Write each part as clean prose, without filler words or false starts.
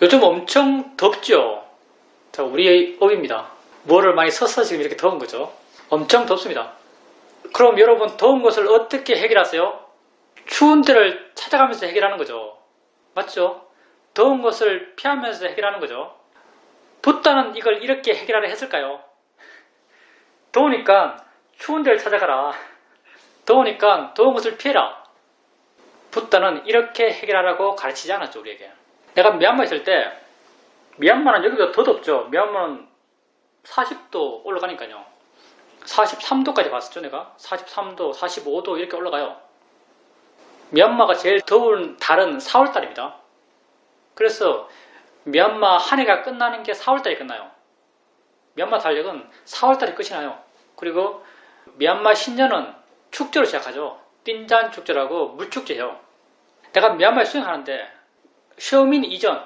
요즘 엄청 덥죠? 자, 우리의 업입니다. 뭐를 많이 써서 지금 이렇게 더운 거죠. 엄청 덥습니다. 그럼 여러분, 더운 것을 어떻게 해결하세요? 추운 데를 찾아가면서 해결하는 거죠. 맞죠? 더운 것을 피하면서 해결하는 거죠. 붓다는 이걸 이렇게 해결하려 했을까요? 더우니까 추운 데를 찾아가라. 더우니까 더운 것을 피해라. 붓다는 이렇게 해결하라고 가르치지 않았죠, 우리에게. 내가 미얀마 있을 때, 미얀마는 여기보다 더 덥죠. 미얀마는 40도 올라가니까요. 43도까지 봤었죠, 내가. 43도, 45도 이렇게 올라가요. 미얀마가 제일 더운 달은 4월달입니다. 그래서 미얀마 한 해가 끝나는 게 4월달에 끝나요. 미얀마 달력은 4월달에 끝이 나요. 그리고 미얀마 신년은 축제로 시작하죠. 띵잔 축제라고 물축제예요. 내가 미얀마에 수행하는데 셔민 이전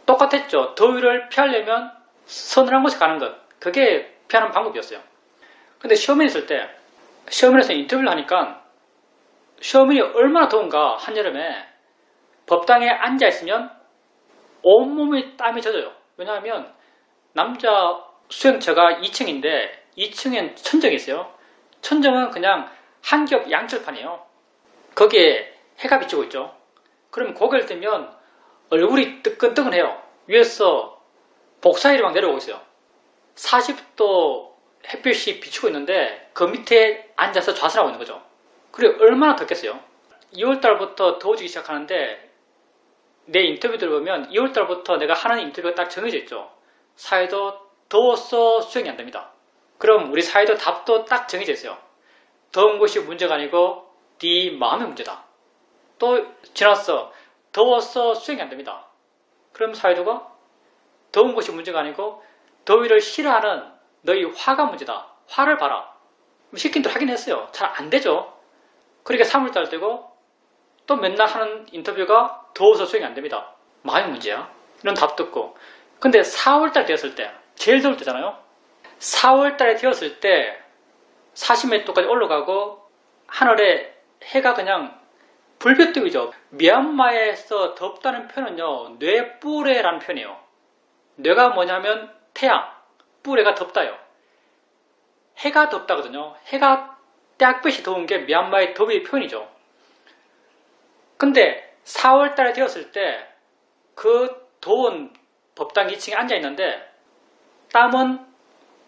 똑같았죠. 더위를 피하려면 서늘한 곳에 가는 것. 그게 피하는 방법이었어요. 근데 셔민 있을 때 셔민에서 인터뷰를 하니까 셔민이 얼마나 더운가 한여름에 법당에 앉아있으면 온몸이 땀이 젖어요. 왜냐하면 남자 수행처가 2층인데 2층엔 천정이 있어요. 천정은 그냥 한 겹 양철판이에요. 거기에 해가 비치고 있죠. 그럼 고개를 들면 얼굴이 뜨끈뜨끈해요. 위에서 복사일이 막 내려오고 있어요. 40도 햇빛이 비치고 있는데 그 밑에 앉아서 좌선하고 있는 거죠. 그리고 얼마나 덥겠어요. 2월달부터 더워지기 시작하는데 내 인터뷰들 보면 2월달부터 내가 하는 인터뷰가 딱 정해져 있죠. 사회도 더워서 수행이 안 됩니다. 그럼 우리 사회도 답도 딱 정해져 있어요. 더운 것이 문제가 아니고 네 마음의 문제다. 또 지났어. 더워서 수행이 안 됩니다. 그럼 사회도가 더운 것이 문제가 아니고 더위를 싫어하는 너희 화가 문제다. 화를 봐라. 시킨 대로 하긴 했어요. 잘 안 되죠. 그러니까 3월달 되고 또 맨날 하는 인터뷰가 더워서 수행이 안 됩니다. 마음의 문제야. 이런 답 듣고. 근데 4월달 되었을 때 제일 더울 때잖아요. 4월달에 되었을 때 40몇 도까지 올라가고 하늘에 해가 그냥 불볕 뜨이죠. 미얀마에서 덥다는 표현은요. 뇌뿌레라는 표현이에요. 뇌가 뭐냐면 태양, 뿌레가 덥다요. 해가 덥다거든요. 해가 땡볕이 더운 게 미얀마의 더위의 표현이죠. 근데 4월달에 되었을 때 그 더운 법당 2층에 앉아있는데 땀은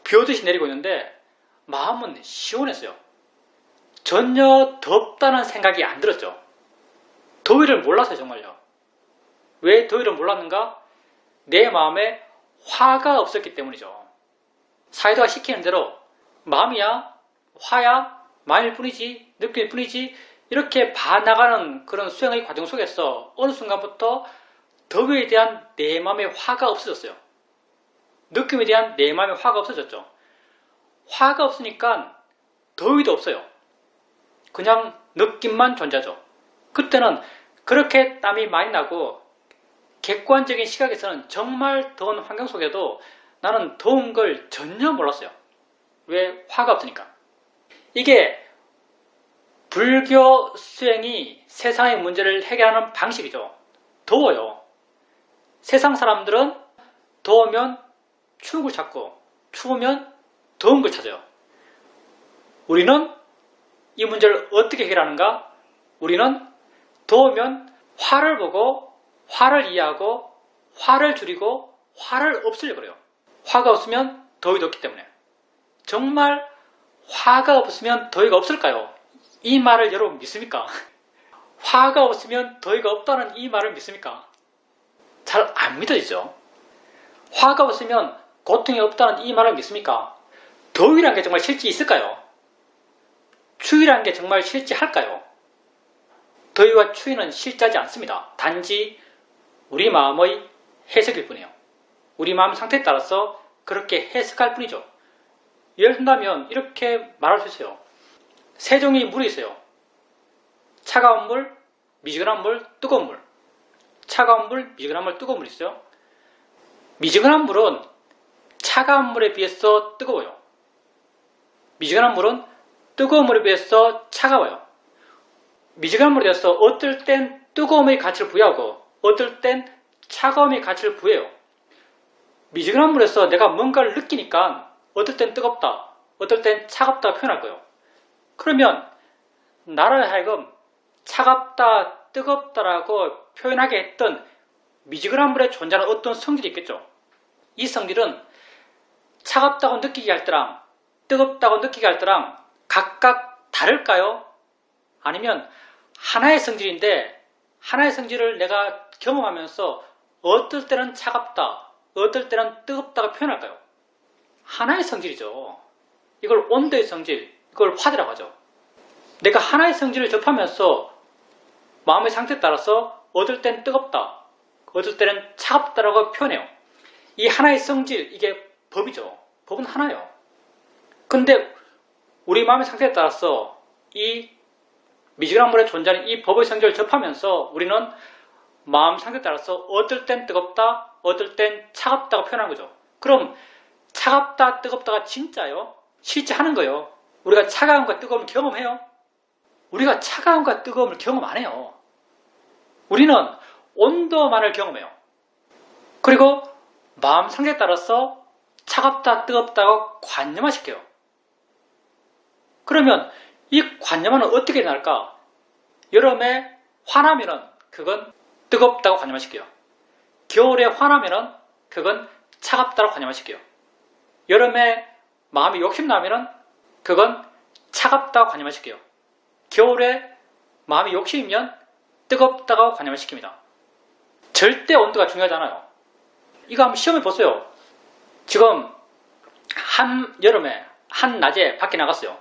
비 오듯이 내리고 있는데 마음은 시원했어요. 전혀 덥다는 생각이 안 들었죠. 더위를 몰랐어요, 정말요. 왜 더위를 몰랐는가? 내 마음에 화가 없었기 때문이죠. 사이도가 시키는 대로 마음이야, 화야, 마음일 뿐이지, 느낌일 뿐이지 이렇게 봐나가는 그런 수행의 과정 속에서 어느 순간부터 더위에 대한 내 마음의 화가 없어졌어요. 느낌에 대한 내 마음의 화가 없어졌죠. 화가 없으니까 더위도 없어요. 그냥 느낌만 존재하죠. 그때는 그렇게 땀이 많이 나고 객관적인 시각에서는 정말 더운 환경 속에도 나는 더운 걸 전혀 몰랐어요. 왜? 화가 없으니까. 이게 불교 수행이 세상의 문제를 해결하는 방식이죠. 더워요. 세상 사람들은 더우면 추운 걸 찾고 추우면 더운 걸 찾아요. 우리는 이 문제를 어떻게 해결하는가? 우리는 더우면 화를 보고 화를 이해하고 화를 줄이고 화를 없애려고 그래요. 화가 없으면 더위도 없기 때문에. 정말 화가 없으면 더위가 없을까요? 이 말을 여러분 믿습니까? 화가 없으면 더위가 없다는 이 말을 믿습니까? 잘 안 믿어지죠. 화가 없으면 고통이 없다는 이 말을 믿습니까? 더위란 게 정말 실제 있을까요? 추위란 게 정말 실제할까요? 더위와 추위는 실제하지 않습니다. 단지 우리 마음의 해석일 뿐이에요. 우리 마음 상태에 따라서 그렇게 해석할 뿐이죠. 예를 든다면 이렇게 말할 수 있어요. 세종이 물이 있어요. 차가운 물, 미지근한 물, 뜨거운 물. 차가운 물, 미지근한 물, 뜨거운 물 있어요. 미지근한 물은 차가운 물에 비해서 뜨거워요. 미지근한 물은 뜨거운 물에 비해서 차가워요. 미지근한 물에 대해서 어떨 땐 뜨거움의 가치를 부여하고 어떨 땐 차가움이 가치를 부여해요. 미지근한 물에서 내가 뭔가를 느끼니까 어떨 땐 뜨겁다, 어떨 땐 차갑다 표현할 거예요. 그러면 나를 하여금 차갑다, 뜨겁다라고 표현하게 했던 미지근한 물에 존재하는 어떤 성질이 있겠죠. 이 성질은 차갑다고 느끼게 할 때랑 뜨겁다고 느끼게 할 때랑 각각 다를까요? 아니면 하나의 성질인데 하나의 성질을 내가 경험하면서 어떨 때는 차갑다, 어떨 때는 뜨겁다고 표현할까요? 하나의 성질이죠. 이걸 온도의 성질, 이걸 화대라고 하죠. 내가 하나의 성질을 접하면서 마음의 상태에 따라서 어떨 땐 뜨겁다, 어떨 때는 차갑다라고 표현해요. 이 하나의 성질, 이게 법이죠. 법은 하나예요. 근데 우리 마음의 상태에 따라서 이 미지근한 물에 존재하는 이 법의 성질을 접하면서 우리는 마음 상태에 따라서 어떨 땐 뜨겁다, 어떨 땐 차갑다고 표현하는 거죠. 그럼 차갑다, 뜨겁다가 진짜요? 실제 하는 거예요. 우리가 차가움과 뜨거움을 경험해요? 우리가 차가움과 뜨거움을 경험 안 해요. 우리는 온도만을 경험해요. 그리고 마음 상태에 따라서 차갑다, 뜨겁다고 관념화 시켜요. 그러면 이 관념화는 어떻게 날까? 여름에 화나면은 그건 뜨겁다고 관념화 시켜요. 겨울에 화나면은 그건 차갑다고 관념화 시켜요. 여름에 마음이 욕심나면은 그건 차갑다고 관념화 시켜요. 겨울에 마음이 욕심이면 뜨겁다고 관념화 시킵니다. 절대 온도가 중요하잖아요. 이거 한번 시험해 보세요. 지금 한여름에 한낮에 밖에 나갔어요.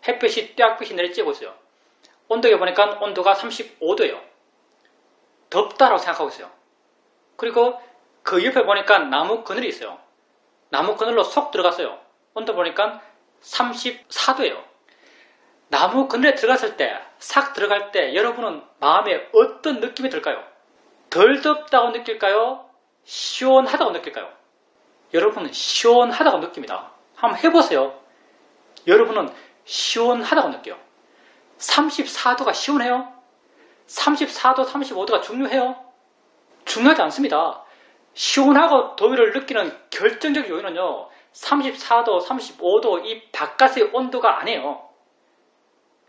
햇빛이 ጧ빛이 내리쬐고 있어요. 온도계 보니까 온도가 35도예요. 덥다라고 생각하고 있어요. 그리고 그 옆에 보니까 나무 그늘이 있어요. 나무 그늘로 쏙 들어갔어요. 온도 보니까 34도예요. 나무 그늘에 들어갔을 때, 싹 들어갈 때 여러분은 마음에 어떤 느낌이 들까요? 덜 덥다고 느낄까요? 시원하다고 느낄까요? 여러분은 시원하다고 느낍니다. 한번 해보세요. 여러분은 시원하다고 느껴요. 34도가 시원해요? 34도, 35도가 중요해요? 중요하지 않습니다. 시원하고 더위를 느끼는 결정적 요인은요, 34도, 35도 이 바깥의 온도가 아니에요.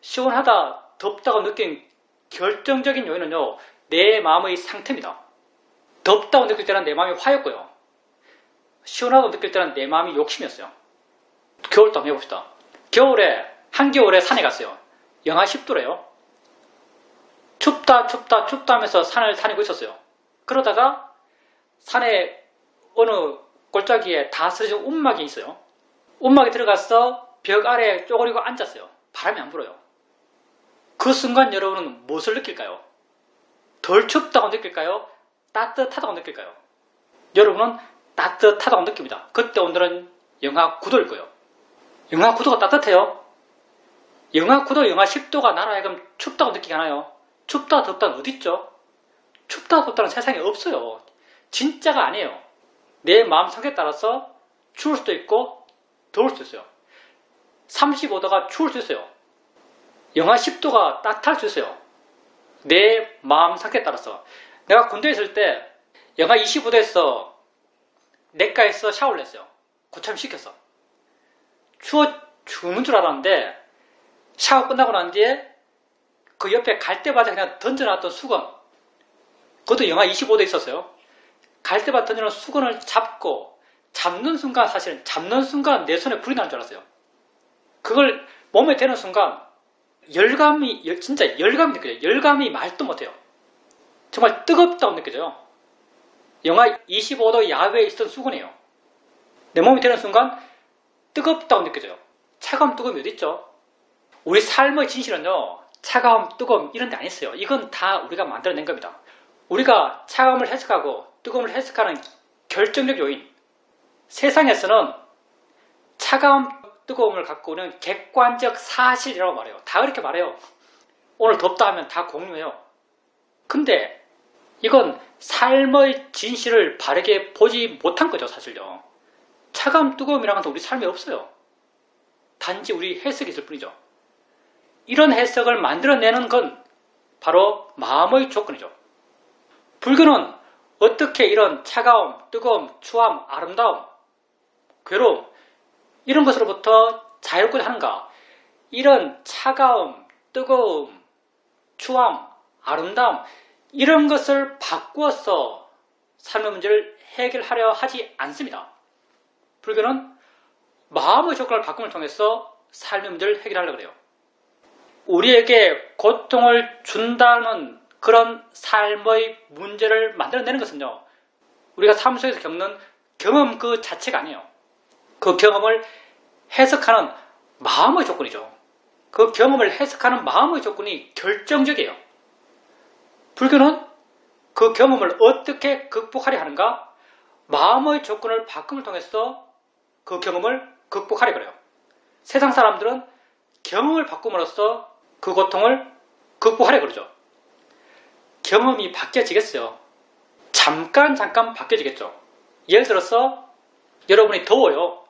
시원하다, 덥다고 느낀 결정적인 요인은요, 내 마음의 상태입니다. 덥다고 느낄 때는 내 마음이 화였고요. 시원하다고 느낄 때는 내 마음이 욕심이었어요. 겨울도 한번 해봅시다. 겨울에, 한겨울에 산에 갔어요. 영하 10도래요. 춥다 하면서 산을 다니고 있었어요. 그러다가 산에 어느 골짜기에 다 쓰러진 움막이 있어요. 움막에 들어가서 벽 아래에 쪼그리고 앉았어요. 바람이 안 불어요. 그 순간 여러분은 무엇을 느낄까요? 덜 춥다고 느낄까요? 따뜻하다고 느낄까요? 여러분은 따뜻하다고 느낍니다. 그때 온도는 영하 9도일 거예요. 영하 9도가 따뜻해요? 영하 9도, 영하 10도가 나라 하여금 춥다고 느끼게 하나요? 춥다, 덥다는 어딨죠? 춥다, 덥다는 세상에 없어요. 진짜가 아니에요. 내 마음 상태에 따라서 추울 수도 있고 더울 수도 있어요. 35도가 추울 수 있어요. 영하 10도가 따뜻할 수 있어요. 내 마음 상태에 따라서. 내가 군대에 있을 때 영하 25도에서 냇가에서 샤워를 했어요. 고참 시켰어. 추워 죽는 줄 알았는데 샤워 끝나고 난 뒤에 그 옆에 갈대밭에 그냥 던져놨던 수건, 그것도 영하 25도에 있었어요. 갈대밭 던져놓은 수건을 잡는 순간, 사실은 잡는 순간 내 손에 불이 나는 줄 알았어요. 그걸 몸에 대는 순간 진짜 열감이 느껴져요. 열감이 말도 못해요. 정말 뜨겁다고 느껴져요. 영하 25도 야외에 있던 수건이에요. 내 몸에 대는 순간 뜨겁다고 느껴져요. 차가움, 뜨거움이 어딨죠? 우리 삶의 진실은요, 차가움, 뜨거움 이런 데 안 있어요. 이건 다 우리가 만들어낸 겁니다. 우리가 차가움을 해석하고 뜨거움을 해석하는 결정적 요인, 세상에서는 차가움, 뜨거움을 갖고 오는 객관적 사실이라고 말해요. 다 그렇게 말해요. 오늘 덥다 하면 다 공유해요. 근데 이건 삶의 진실을 바르게 보지 못한 거죠, 사실요. 차가움, 뜨거움이라는 건 우리 삶에 없어요. 단지 우리 해석이 있을 뿐이죠. 이런 해석을 만들어내는 건 바로 마음의 조건이죠. 불교는 어떻게 이런 차가움, 뜨거움, 추함, 아름다움, 괴로움 이런 것으로부터 자유롭고자 하는가? 이런 차가움, 뜨거움, 추함, 아름다움 이런 것을 바꾸어서 삶의 문제를 해결하려 하지 않습니다. 불교는 마음의 조건을 바꿈을 통해서 삶의 문제를 해결하려고 해요. 우리에게 고통을 준다는 그런 삶의 문제를 만들어내는 것은요, 우리가 삶 속에서 겪는 경험 그 자체가 아니에요. 그 경험을 해석하는 마음의 조건이죠. 그 경험을 해석하는 마음의 조건이 결정적이에요. 불교는 그 경험을 어떻게 극복하려 하는가? 마음의 조건을 바꿈을 통해서 그 경험을 극복하려 그래요. 세상 사람들은 경험을 바꿈으로써 그 고통을 극복하려 그러죠. 경험이 바뀌어지겠어요. 잠깐 바뀌어지겠죠. 예를 들어서 여러분이 더워요.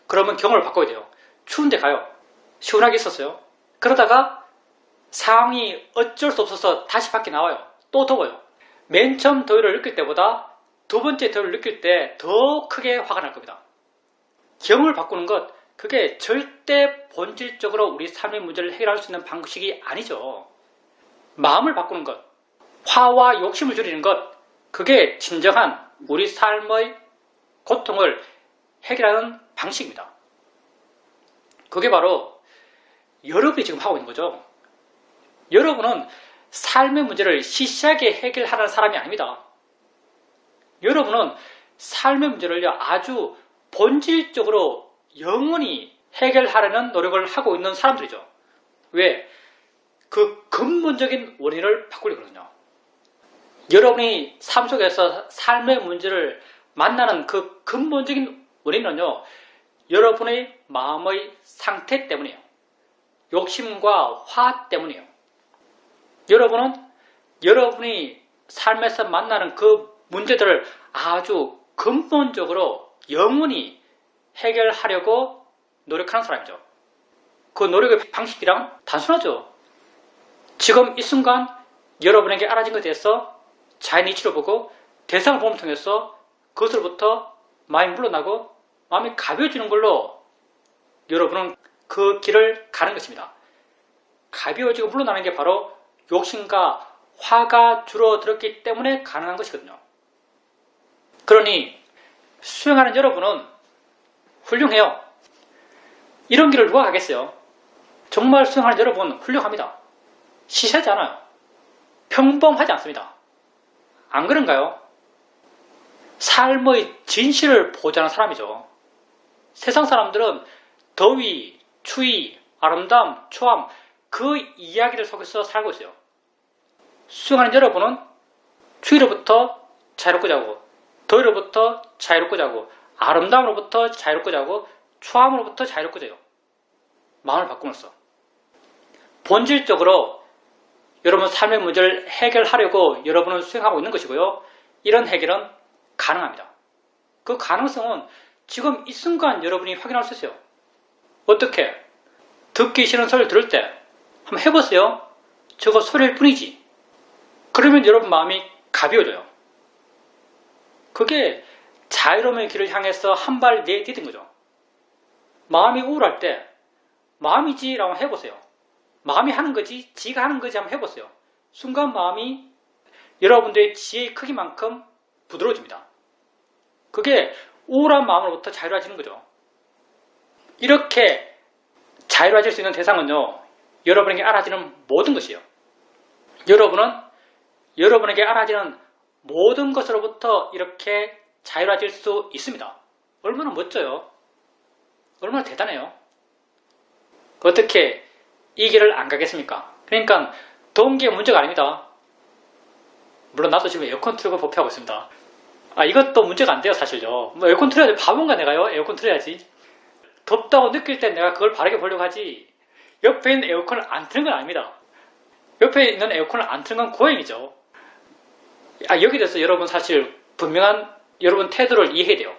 그러면 경험을 바꿔야 돼요. 추운데 가요. 시원하게 있었어요. 그러다가 상황이 어쩔 수 없어서 다시 밖에 나와요. 또 더워요. 맨 처음 더위를 느낄 때보다 두 번째 더위를 느낄 때 더 크게 화가 날 겁니다. 경험을 바꾸는 것, 그게 절대 본질적으로 우리 삶의 문제를 해결할 수 있는 방식이 아니죠. 마음을 바꾸는 것, 화와 욕심을 줄이는 것, 그게 진정한 우리 삶의 고통을 해결하는 방식입니다. 그게 바로 여러분이 지금 하고 있는 거죠. 여러분은 삶의 문제를 시시하게 해결하는 사람이 아닙니다. 여러분은 삶의 문제를 아주 본질적으로 영원히 해결하려는 노력을 하고 있는 사람들이죠. 왜? 그 근본적인 원인을 바꾸려고 그러거든요. 여러분이 삶 속에서 삶의 문제를 만나는 그 근본적인 원인은요, 여러분의 마음의 상태 때문이에요. 욕심과 화 때문이에요. 여러분은 여러분이 삶에서 만나는 그 문제들을 아주 근본적으로 영원히 해결하려고 노력하는 사람이죠. 그 노력의 방식이랑 단순하죠. 지금 이 순간 여러분에게 알아진 것에 대해서 자연 이치로 보고 대상을 보면 통해서 그것으로부터 마음이 물러나고 마음이 가벼워지는 걸로 여러분은 그 길을 가는 것입니다. 가벼워지고 물러나는 게 바로 욕심과 화가 줄어들었기 때문에 가능한 것이거든요. 그러니 수행하는 여러분은 훌륭해요. 이런 길을 누가 가겠어요? 정말 수행하는 여러분 훌륭합니다. 시세하지 않아요. 평범하지 않습니다. 안 그런가요? 삶의 진실을 보장하는 사람이죠. 세상 사람들은 더위, 추위, 아름다움, 추함 그 이야기를 속에서 살고 있어요. 수행하는 여러분은 추위로부터 자유롭고자 하고 더위로부터 자유롭고자 하고 아름다움으로부터 자유롭고자 하고 추함으로부터 자유롭고자 해요. 마음을 바꾸면서 본질적으로 여러분 삶의 문제를 해결하려고 여러분은 수행하고 있는 것이고요. 이런 해결은 가능합니다. 그 가능성은 지금 이 순간 여러분이 확인할 수 있어요. 어떻게? 듣기 싫은 소리를 들을 때 한번 해보세요. 저거 소리일 뿐이지. 그러면 여러분 마음이 가벼워져요. 그게 자유로움의 길을 향해서 한 발 내디딘 거죠. 마음이 우울할 때 마음이지 라고 해보세요. 마음이 하는 거지 지가 하는 거지 한번 해보세요. 순간 마음이 여러분들의 지혜의 크기만큼 부드러워집니다. 그게 우울한 마음으로부터 자유로워지는 거죠. 이렇게 자유로워질 수 있는 대상은요, 여러분에게 알아지는 모든 것이에요. 여러분은 여러분에게 알아지는 모든 것으로부터 이렇게 자유로워질 수 있습니다. 얼마나 멋져요? 얼마나 대단해요? 어떻게 이 길을 안 가겠습니까? 그러니까 더운 게 문제가 아닙니다. 물론 나도 지금 에어컨 틀고 법회하고 있습니다. 이것도 문제가 안 돼요, 사실요. 뭐 에어컨 틀어야지. 바본가 내가요? 에어컨 틀어야지. 덥다고 느낄 땐 내가 그걸 바르게 보려고 하지. 옆에 있는 에어컨을 안 트는 건 아닙니다. 옆에 있는 에어컨을 안 트는 건 고행이죠. 여기에 대해서 여러분 사실 분명한 여러분 태도를 이해해야 돼요.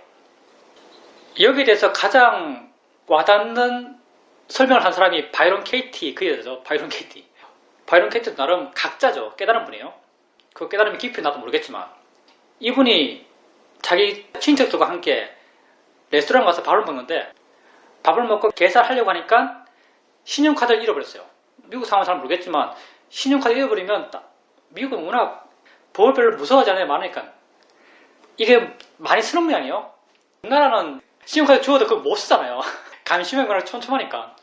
여기에 대해서 가장 와닿는 설명을 한 사람이 바이런 케이티 그 여자죠. 바이런 케이티. 바이런 케이티도 나름 각자죠. 깨달은 분이에요. 그 깨달음이 깊이 나도 모르겠지만 이분이 자기 친척들과 함께 레스토랑 가서 밥을 먹는데 밥을 먹고 계산하려고 하니까 신용카드를 잃어버렸어요. 미국 상황은 잘 모르겠지만 신용카드 잃어버리면 미국은 워낙 법을 별로 무서워하잖아요. 많으니까. 이게 많이 쓰는 모양이에요. 우리나라는 신용카드 주워도 그거 못 쓰잖아요. 감시면 워낙 촘촘하니까.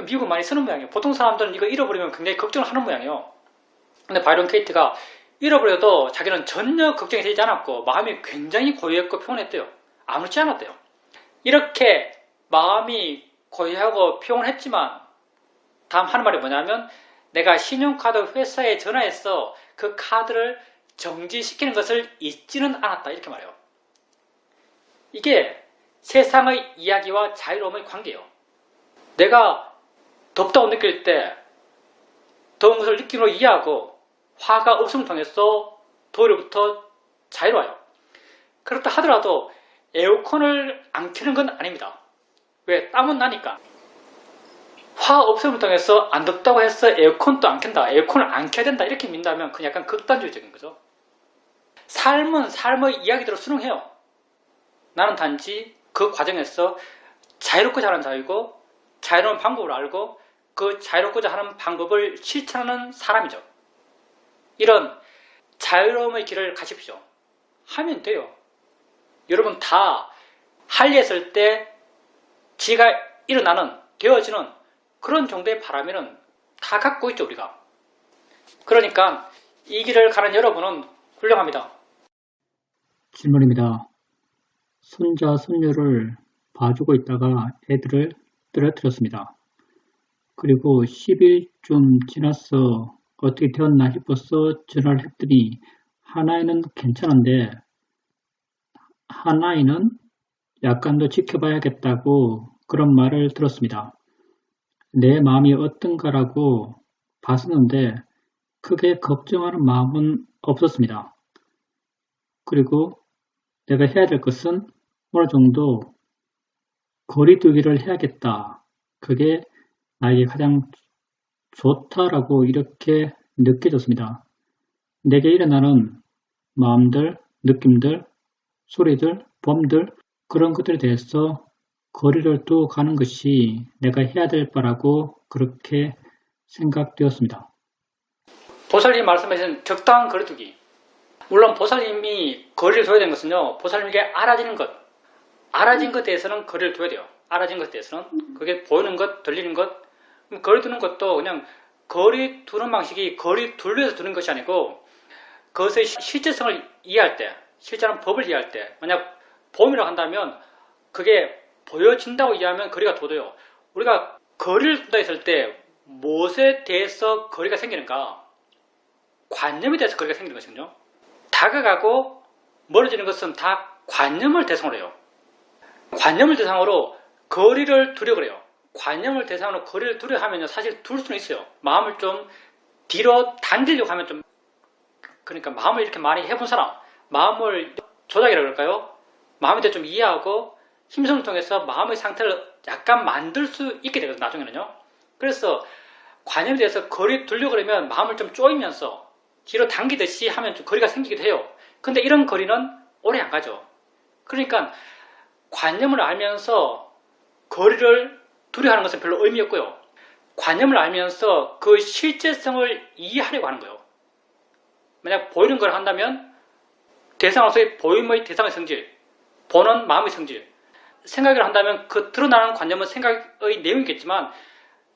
미국은 많이 쓰는 모양이에요. 보통 사람들은 이거 잃어버리면 굉장히 걱정을 하는 모양이에요. 근데 바이런 케이트가 잃어버려도 자기는 전혀 걱정이 되지 않았고 마음이 굉장히 고요했고 평온했대요. 아무렇지 않았대요. 이렇게 마음이 고요하고 평온했지만 다음 하는 말이 뭐냐면 내가 신용카드 회사에 전화해서 그 카드를 정지시키는 것을 잊지는 않았다. 이렇게 말해요. 이게 세상의 이야기와 자유로움의 관계예요. 내가 덥다고 느낄 때 더운 것을 느낌으로 이해하고 화가 없음을 통해서 더위로부터 자유로워요. 그렇다 하더라도 에어컨을 안 켜는 건 아닙니다. 왜? 땀은 나니까. 화 없음을 통해서 안 덥다고 해서 에어컨도 안 켠다. 에어컨을 안 켜야 된다. 이렇게 민다면 그냥 약간 극단주의적인 거죠. 삶은 삶의 이야기대로 순응해요. 나는 단지 그 과정에서 자유롭고자 하는 자유고 자유로운 방법을 알고 그 자유롭고자 하는 방법을 실천하는 사람이죠. 이런 자유로움의 길을 가십시오. 하면 돼요. 여러분 다 할리했을 때 지가 일어나는 되어지는 그런 정도의 바람에는 다 갖고 있죠. 우리가. 그러니까 이 길을 가는 여러분은 훌륭합니다. 질문입니다. 손자, 손녀를 봐주고 있다가 애들을 떨어뜨렸습니다. 그리고 10일쯤 지나서 어떻게 되었나 싶어서 전화를 했더니 하나이는 괜찮은데 하나이는 약간 더 지켜봐야겠다고 그런 말을 들었습니다. 내 마음이 어떤가라고 봤었는데 크게 걱정하는 마음은 없었습니다. 그리고 내가 해야 될 것은 어느 정도 거리두기를 해야겠다. 그게 나에게 가장 좋다라고 이렇게 느껴졌습니다. 내게 일어나는 마음들, 느낌들, 소리들, 범들 그런 것들에 대해서 거리를 두어 가는 것이 내가 해야 될 바라고 그렇게 생각되었습니다. 보살님 말씀하신 적당한 거리두기. 물론 보살님이 거리를 둬야 되는 것은요. 보살님에게 알아지는 것. 알아진 것에 대해서는 거리를 둬야 돼요. 알아진 것에 대해서는. 그게 보이는 것, 들리는 것. 거리 두는 것도 그냥 거리 두는 방식이 거리 둘러서 두는 것이 아니고 그것의 실제성을 이해할 때, 실제는 법을 이해할 때 만약 봄이라고 한다면 그게 보여진다고 이해하면 거리가 둬져요. 우리가 거리를 둔다 했을 때 무엇에 대해서 거리가 생기는가? 관념에 대해서 거리가 생기는 것이거든요. 다가가고 멀어지는 것은 다 관념을 대상으로 해요. 관념을 대상으로 거리를 두려 그래요. 관념을 대상으로 거리를 두려 하면요. 사실 둘 수는 있어요. 마음을 좀 뒤로 당기려고 하면 좀 그러니까 마음을 이렇게 많이 해본 사람 마음을 조작이라고 그럴까요? 마음에 대해 좀 이해하고 힘성을 통해서 마음의 상태를 약간 만들 수 있게 되거든요. 나중에는요. 그래서 관념에 대해서 거리 두려고 그러면 마음을 좀 쪼이면서 뒤로 당기듯이 하면 좀 거리가 생기기도 해요. 근데 이런 거리는 오래 안 가죠. 그러니까 관념을 알면서 거리를 두려워하는 것은 별로 의미 없고요. 관념을 알면서 그 실제성을 이해하려고 하는 거예요. 만약 보이는 걸 한다면 대상으로서의 보임의 대상의 성질, 보는 마음의 성질, 생각을 한다면 그 드러나는 관념은 생각의 내용이겠지만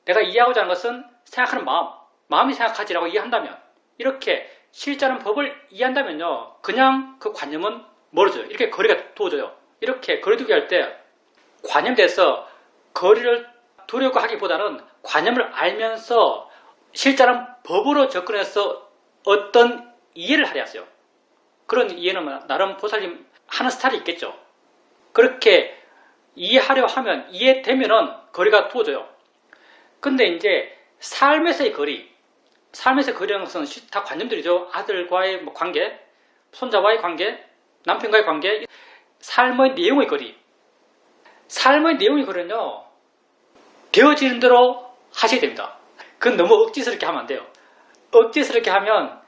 내가 이해하고자 하는 것은 생각하는 마음, 마음이 생각하지라고 이해한다면 이렇게 실제하는 법을 이해한다면요. 그냥 그 관념은 멀어져요. 이렇게 거리가 두어져요. 이렇게 거리두기 할 때 관념에 대해서 거리를 두려고 하기보다는 관념을 알면서 실제하는 법으로 접근해서 어떤 이해를 하려 하세요. 그런 이해는 나름 보살님 하는 스타일이 있겠죠. 그렇게 이해하려 하면 이해되면은 거리가 두어져요. 근데 이제 삶에서의 거리, 삶에서의 거리라는 것은 다 관념들이죠. 아들과의 관계, 손자와의 관계, 남편과의 관계, 삶의 내용의 거리. 삶의 내용의 거리는요. 되어지는 대로 하셔야 됩니다. 그건 너무 억지스럽게 하면 안 돼요. 억지스럽게 하면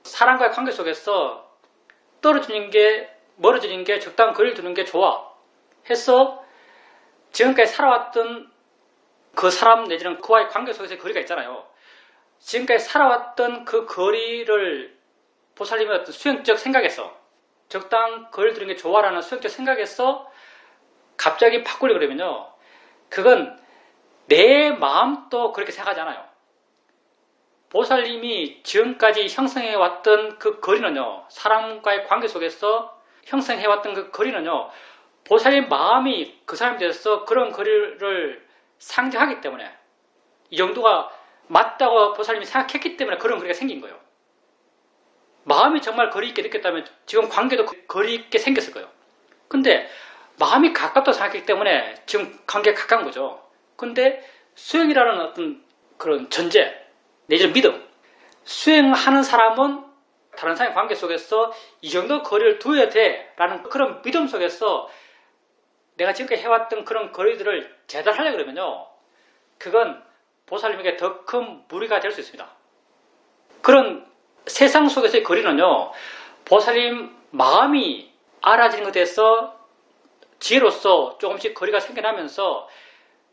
사람과의 관계 속에서 떨어지는 게 멀어지는 게 적당한 거리를 두는 게 좋아 해서 지금까지 살아왔던 그 사람 내지는 그와의 관계 속에서의 거리가 있잖아요. 지금까지 살아왔던 그 거리를 보살님의 어떤 수행적 생각에서 적당한 거리를 두는 게 좋아라는 수행적 생각에서 갑자기 바꾸려고 그러면요. 그건 내 마음도 그렇게 생각하지 않아요. 보살님이 지금까지 형성해왔던 그 거리는요. 사람과의 관계 속에서 형성해왔던 그 거리는요. 보살님 마음이 그 사람에 대해서 그런 거리를 상정하기 때문에 이 정도가 맞다고 보살님이 생각했기 때문에 그런 거리가 생긴 거예요. 마음이 정말 거리 있게 느꼈다면 지금 관계도 거리 있게 생겼을 거예요. 근데 마음이 가깝다고 생각했기 때문에 지금 관계가 가까운 거죠. 근데 수행이라는 어떤 그런 전제 내지는 믿음, 수행하는 사람은 다른 사람의 관계 속에서 이 정도 거리를 두어야 돼라는 그런 믿음 속에서 내가 지금까지 해왔던 그런 거리들을 재단하려고 그러면요. 그건 보살님에게 더 큰 무리가 될 수 있습니다. 그런 세상 속에서의 거리는요. 보살님 마음이 알아지는 것에 대해서 지혜로서 조금씩 거리가 생겨나면서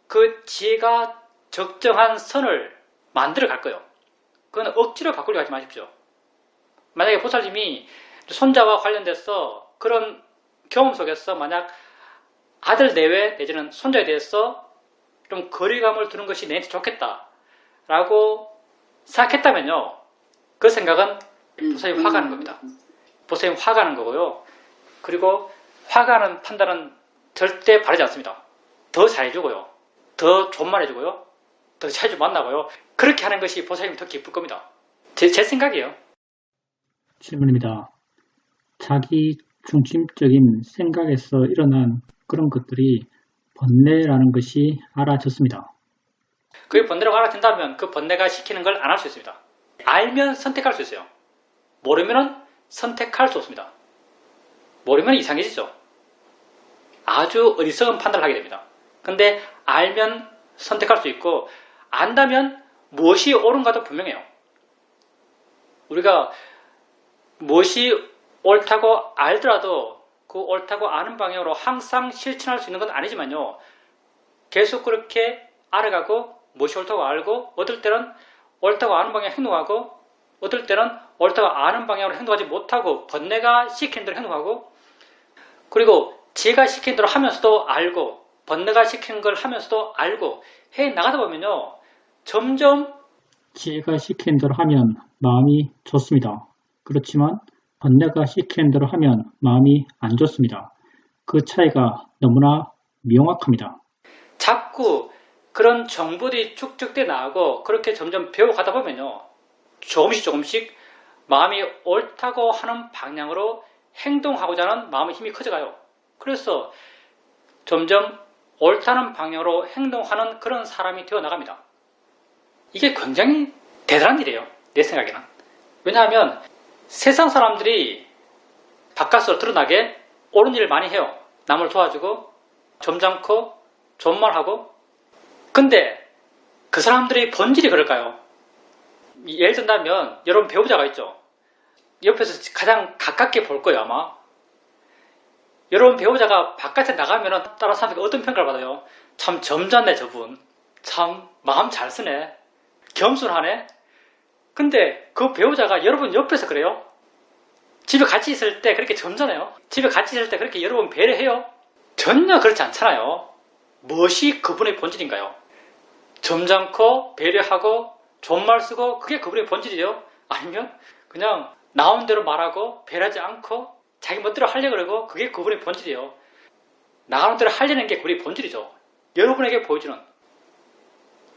그 지혜가 적정한 선을 만들어 갈 거예요. 그건 억지로 바꾸려고 하지 마십시오. 만약에 보살님이 손자와 관련돼서 그런 경험 속에서 만약 아들 내외 내지는 손자에 대해서 좀 거리감을 두는 것이 내한테 좋겠다라고 생각했다면요. 그 생각은 보살님 화가 나는 겁니다. 보살님 화가 나는 거고요. 그리고 화가 나는 판단은 절대 바르지 않습니다. 더 잘해주고요. 더 존말해주고요. 더 자주 만나고요. 그렇게 하는 것이 보살님 더 기쁠 겁니다. 제 생각이에요. 질문입니다. 자기 중심적인 생각에서 일어난 그런 것들이 번뇌라는 것이 알아졌습니다. 그게 번뇌라고 알아진다면 그 번뇌가 시키는 걸 안 할 수 있습니다. 알면 선택할 수 있어요. 모르면 선택할 수 없습니다. 모르면 이상해지죠. 아주 어리석은 판단을 하게 됩니다. 근데 알면 선택할 수 있고 안다면 무엇이 옳은가도 분명해요. 우리가 무엇이 옳다고 알더라도 그 옳다고 아는 방향으로 항상 실천할 수 있는 건 아니지만요. 계속 그렇게 알아가고 무엇이 옳다고 알고 어떨 때는 옳다고 아는 방향으로 행동하고 어떨 때는 옳다고 아는 방향으로 행동하지 못하고 번뇌가 시키는 대로 행동하고 그리고 지혜가 시키는 대로 하면서도 알고 번뇌가 시키는 걸 하면서도 알고 해 나가다 보면요. 점점 지혜가 시키는 대로 하면 마음이 좋습니다. 그렇지만 번뇌가 시키는 대로 하면 마음이 안 좋습니다. 그 차이가 너무나 명확합니다. 자꾸 그런 정보들이 쭉쭉돼 나가고 그렇게 점점 배워가다 보면요. 조금씩 마음이 옳다고 하는 방향으로 행동하고자 하는 마음의 힘이 커져가요. 그래서 점점 옳다는 방향으로 행동하는 그런 사람이 되어 나갑니다. 이게 굉장히 대단한 일이에요. 내 생각에는. 왜냐하면 세상 사람들이 바깥으로 드러나게 옳은 일을 많이 해요. 남을 도와주고 점잖고 존말하고 근데 그 사람들의 본질이 그럴까요? 예를 든다면 여러분 배우자가 있죠. 옆에서 가장 가깝게 볼 거예요 아마. 여러분 배우자가 바깥에 나가면 다른 사람들이 어떤 평가를 받아요? 참 점잖네 저분. 참 마음 잘 쓰네. 겸손하네. 근데 그 배우자가 여러분 옆에서 그래요? 집에 같이 있을 때 그렇게 점잖아요? 집에 같이 있을 때 그렇게 여러분 배려해요? 전혀 그렇지 않잖아요. 무엇이 그분의 본질인가요? 점잖고 배려하고 존말 쓰고 그게 그분의 본질이에요? 아니면 그냥 나온 대로 말하고 배려하지 않고 자기 멋대로 하려고 그러고 그게 그분의 본질이에요. 나가는 대로 하려는 게 그분의 본질이죠. 여러분에게 보여주는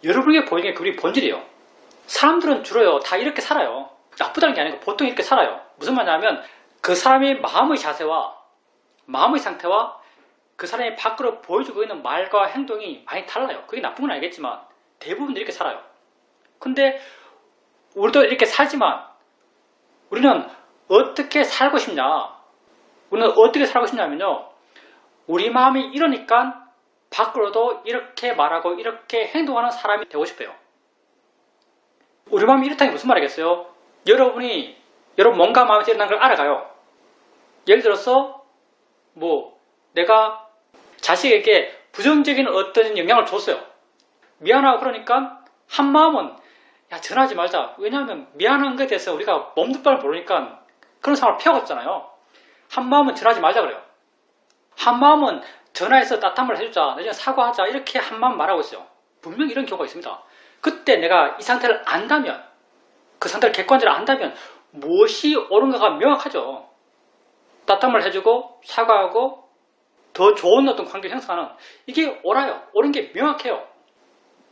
게 그분의 본질이에요. 사람들은 주로요 다 이렇게 살아요. 나쁘다는 게 아니고 보통 이렇게 살아요. 무슨 말이냐면 그 사람의 마음의 자세와 마음의 상태와 그 사람이 밖으로 보여주고 있는 말과 행동이 많이 달라요. 그게 나쁜 건 알겠지만 대부분 이렇게 살아요. 근데 우리도 이렇게 살지만 우리는 어떻게 살고 싶냐? 우리는 어떻게 살고 싶냐면요. 우리 마음이 이러니까 밖으로도 이렇게 말하고 이렇게 행동하는 사람이 되고 싶어요. 우리 마음이 이렇다는 게 무슨 말이겠어요? 여러분 뭔가 마음에서 일어난 걸 알아가요. 예를 들어서 뭐 내가 자식에게 부정적인 어떤 영향을 줬어요. 미안하고 그러니까 한 마음은 야 전화하지 말자. 왜냐하면 미안한 것에 대해서 우리가 몸둘바를 모르니까 그런 상황을 피하고있잖아요. 한 마음은 전화하지 말자 그래요. 한 마음은 전화해서 따뜻함을 해주자. 내가 사과하자. 이렇게 한 마음 말하고 있어요. 분명히 이런 경우가 있습니다. 그때 내가 이 상태를 안다면, 그 상태를 객관적으로 안다면 무엇이 옳은가가 명확하죠. 따뜻함을 해주고 사과하고 더 좋은 어떤 관계를 형성하는, 이게 옳아요. 옳은 게 명확해요.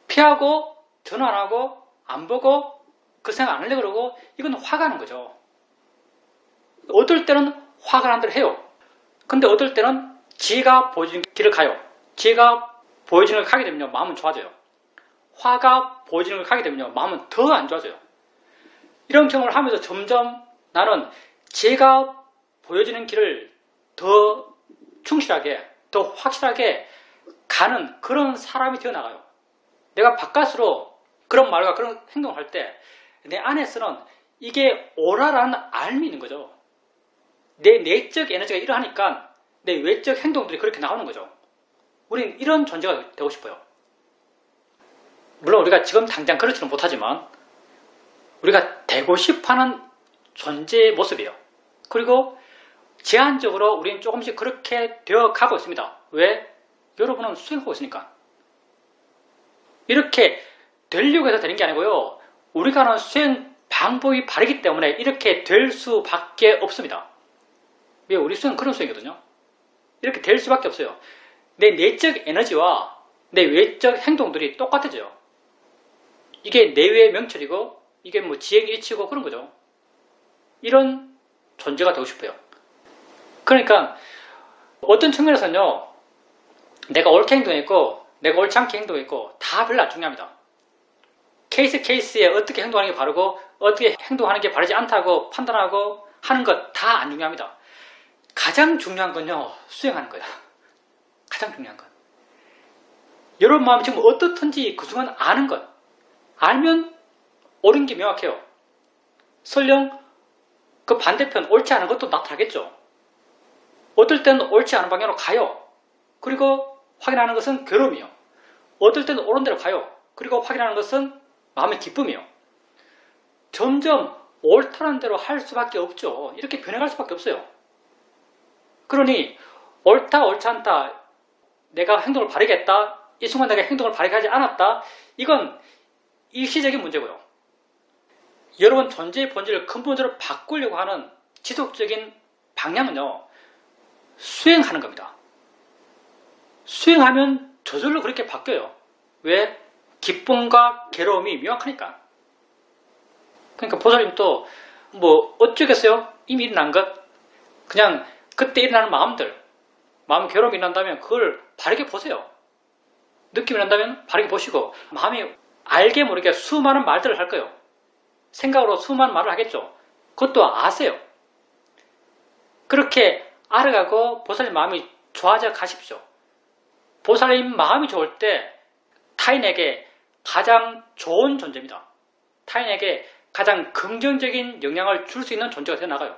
피하고 전화 안 하고 안 보고 그 생각 안 하려고 그러고, 이건 화가 나는 거죠. 어떨 때는 화가 난 대로 해요. 근데 어떨 때는 지가 보여주는 길을 가요. 지가 보여주는 걸 가게 되면요, 마음은 좋아져요. 화가 보여주는 걸 가게 되면요, 마음은 더 안 좋아져요. 이런 경험을 하면서 점점 나는 제가 보여주는 길을 더 충실하게, 더 확실하게 가는 그런 사람이 되어나가요. 내가 바깥으로 그런 말과 그런 행동을 할 때 내 안에서는 이게 옳아라는 알미 있는 거죠. 내 내적 에너지가 이러하니까 내 외적 행동들이 그렇게 나오는 거죠. 우린 이런 존재가 되고 싶어요. 물론 우리가 지금 당장 그렇지는 못하지만 우리가 되고 싶어하는 존재의 모습이에요. 그리고 제한적으로 우리는 조금씩 그렇게 되어가고 있습니다. 왜? 여러분은 수행하고 있으니까. 이렇게 되려고 해서 되는 게 아니고요. 우리가 하는 수행 방법이 바르기 때문에 이렇게 될 수밖에 없습니다. 왜? 우리 수행은 그런 수행이거든요. 이렇게 될 수밖에 없어요. 내 내적 에너지와 내 외적 행동들이 똑같아져요. 이게 내외의 명철이고 이게 뭐 지행일치고 그런 거죠. 이런 존재가 되고 싶어요. 그러니까 어떤 측면에서는요, 내가 옳게 행동했고 내가 옳지 않게 행동했고 다 별로 안 중요합니다. 케이스에 어떻게 행동하는 게 바르고 어떻게 행동하는 게 바르지 않다고 판단하고 하는 것 다 안 중요합니다. 가장 중요한 건요, 수행하는 거야. 가장 중요한 건. 여러분 마음이 지금 어떻든지 그 순간 아는 것. 알면 옳은 게 명확해요. 설령 그 반대편 옳지 않은 것도 나타나겠죠. 어떨 때는 옳지 않은 방향으로 가요. 그리고 확인하는 것은 괴로움이요. 어떨 때는 옳은 데로 가요. 그리고 확인하는 것은 마음의 기쁨이요. 점점 옳다는 대로 할 수밖에 없죠. 이렇게 변해갈 수밖에 없어요. 그러니 옳다 옳지 않다, 내가 행동을 바르게 했다, 이 순간 내가 행동을 바르게 하지 않았다, 이건 일시적인 문제고요. 여러분 존재의 본질을 근본적으로 바꾸려고 하는 지속적인 방향은요, 수행하는 겁니다. 수행하면 저절로 그렇게 바뀌어요. 왜? 기쁨과 괴로움이 명확하니까. 그러니까 보살님도 뭐 어쩌겠어요? 이미 일어난 것, 그냥 그때 일어나는 마음들, 마음 괴로움이 일어난다면 그걸 바르게 보세요. 느낌이 난다면 바르게 보시고, 마음이 알게 모르게 수많은 말들을 할 거예요. 생각으로 수많은 말을 하겠죠. 그것도 아세요. 그렇게 알아가고 보살님 마음이 좋아져 가십시오. 보살님 마음이 좋을 때 타인에게 가장 좋은 존재입니다. 타인에게 가장 긍정적인 영향을 줄 수 있는 존재가 되어 나가요.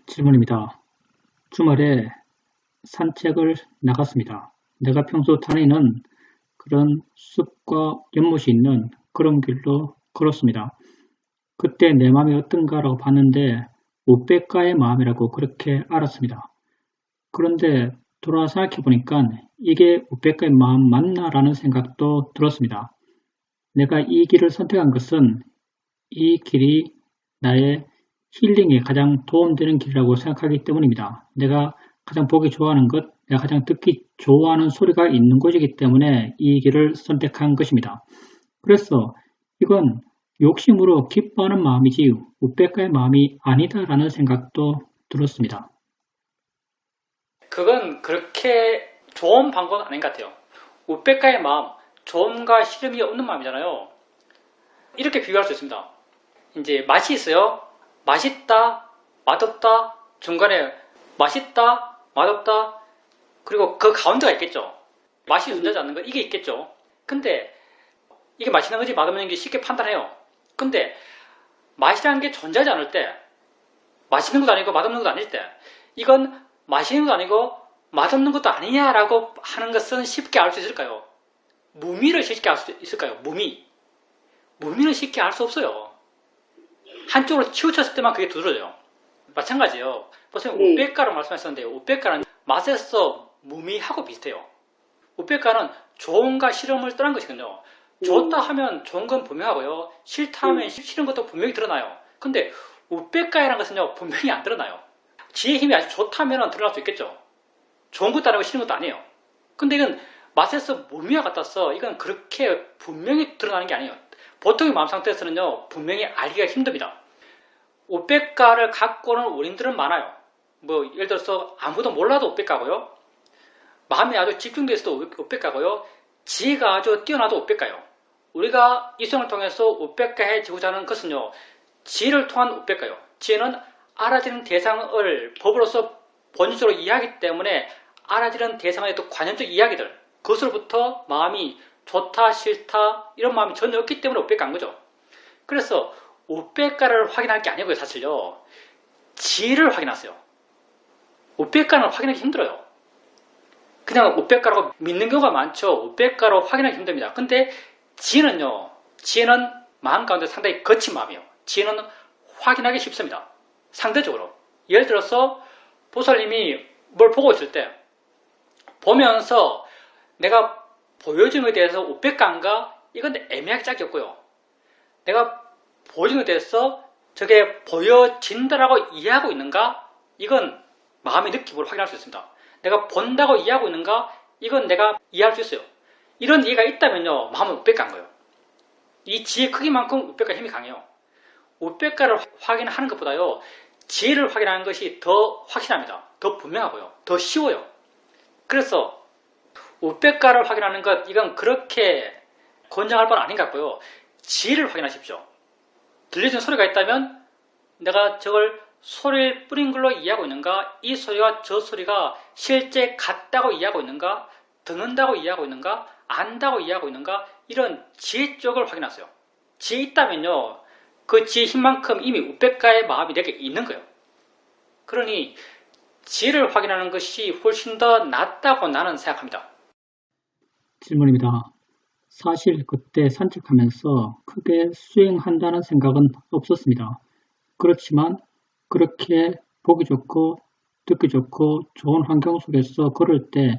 질문입니다. 주말에 산책을 나갔습니다. 내가 평소 다니는 그런 숲과 연못이 있는 그런 길로 걸었습니다. 그때 내 마음이 어떤가라고 봤는데 우백가의 마음이라고 그렇게 알았습니다. 그런데 돌아와 생각해 보니까 이게 우백가의 마음 맞나라는 생각도 들었습니다. 내가 이 길을 선택한 것은 이 길이 나의 힐링에 가장 도움되는 길이라고 생각하기 때문입니다. 내가 가장 보기 좋아하는 것, 내가 가장 듣기 좋아하는 소리가 있는 곳이기 때문에 이 길을 선택한 것입니다. 그래서 이건 욕심으로 기뻐하는 마음이지 우백가의 마음이 아니다라는 생각도 들었습니다. 그건 그렇게 좋은 방법은 아닌 것 같아요. 우백가의 마음, 좋음과 싫음이 없는 마음이잖아요. 이렇게 비교할 수 있습니다. 이제 맛이 있어요. 맛있다, 맛없다, 중간에 맛있다, 맛없다, 그리고 그 가운데가 있겠죠. 맛이 존재하지 않는 거, 이게 있겠죠. 근데 이게 맛있는 건지 맛없는 건지 쉽게 판단해요. 근데 맛이라는 게 존재하지 않을 때 맛있는 것도 아니고 맛없는 것도 아닐 때, 이건 맛있는 것도 아니고 맛없는 것도 아니냐라고 하는 것은 쉽게 알 수 있을까요? 무미를 쉽게 알 수 있을까요? 무미는 쉽게 알 수 없어요. 한쪽으로 치우쳤을 때만 그게 두드러져요. 마찬가지예요. 보세요. 우백가로 말씀하셨는데, 우백가는 맛에서 무미하고 비슷해요. 우백가는 좋은가 싫음을 떠난 것이거든요. 좋다 하면 좋은 건 분명하고요. 싫다 하면 싫은 것도 분명히 드러나요. 근데 우백가이라는 것은요, 분명히 안 드러나요. 지의 힘이 아주 좋다면 드러날 수 있겠죠. 좋은 것도 아니고 싫은 것도 아니에요. 근데 이건 맛에서 무미와 같아서 이건 그렇게 분명히 드러나는 게 아니에요. 보통의 마음 상태에서는요, 분명히 알기가 힘듭니다. 우백가를 갖고 오는 원인들은 많아요. 뭐 예를 들어서 아무도 몰라도 우백가고요. 마음이 아주 집중되어 있어도 우백가고요. 지혜가 아주 뛰어나도 우백가요. 우리가 이성을 통해서 우백가해지고자 하는 것은요, 지혜를 통한 우백가요. 지혜는 알아지는 대상을 법으로서 본질적으로 이해하기 때문에 알아지는 대상의 또 관념적 이야기들, 그것으로부터 마음이 좋다 싫다 이런 마음이 전혀 없기 때문에 우백가인 거죠. 그래서 우백가를 확인할 게 아니고요, 사실요. 지혜를 확인하세요. 우백가는 확인하기 힘들어요. 그냥 우백가라고 믿는 경우가 많죠. 우백가로 확인하기 힘듭니다. 근데 지혜는요, 지혜는 마음 가운데 상당히 거친 마음이에요. 지혜는 확인하기 쉽습니다. 상대적으로. 예를 들어서 보살님이 뭘 보고 있을 때 보면서 내가 보여준 것에 대해서 우백가인가? 이건 애매하게 짝이 없고요. 내가 보여준 것에 대해서 저게 보여진다라고 이해하고 있는가? 이건 마음의 느낌으로 확인할 수 있습니다. 내가 본다고 이해하고 있는가? 이건 내가 이해할 수 있어요. 이런 이해가 있다면요, 마음은 우백가인 거예요. 이 지혜 크기만큼 우백가 힘이 강해요. 우백가를 확인하는 것보다요, 지혜를 확인하는 것이 더 확실합니다. 더 분명하고요. 더 쉬워요. 그래서 우백가를 확인하는 것, 이건 그렇게 권장할 바는 아닌 것 같고요. 지혜를 확인하십시오. 들려진 소리가 있다면 내가 저걸 소리를 뿌린 걸로 이해하고 있는가? 이 소리와 저 소리가 실제 같다고 이해하고 있는가? 듣는다고 이해하고 있는가? 안다고 이해하고 있는가? 이런 지혜 쪽을 확인하세요. 지혜 있다면요, 그 지혜 힘만큼 이미 우백가의 마음이 내게 있는 거예요. 그러니 지혜를 확인하는 것이 훨씬 더 낫다고 나는 생각합니다. 질문입니다. 사실 그때 산책하면서 크게 수행한다는 생각은 없었습니다. 그렇지만 그렇게 보기 좋고 듣기 좋고 좋은 환경 속에서 걸을 때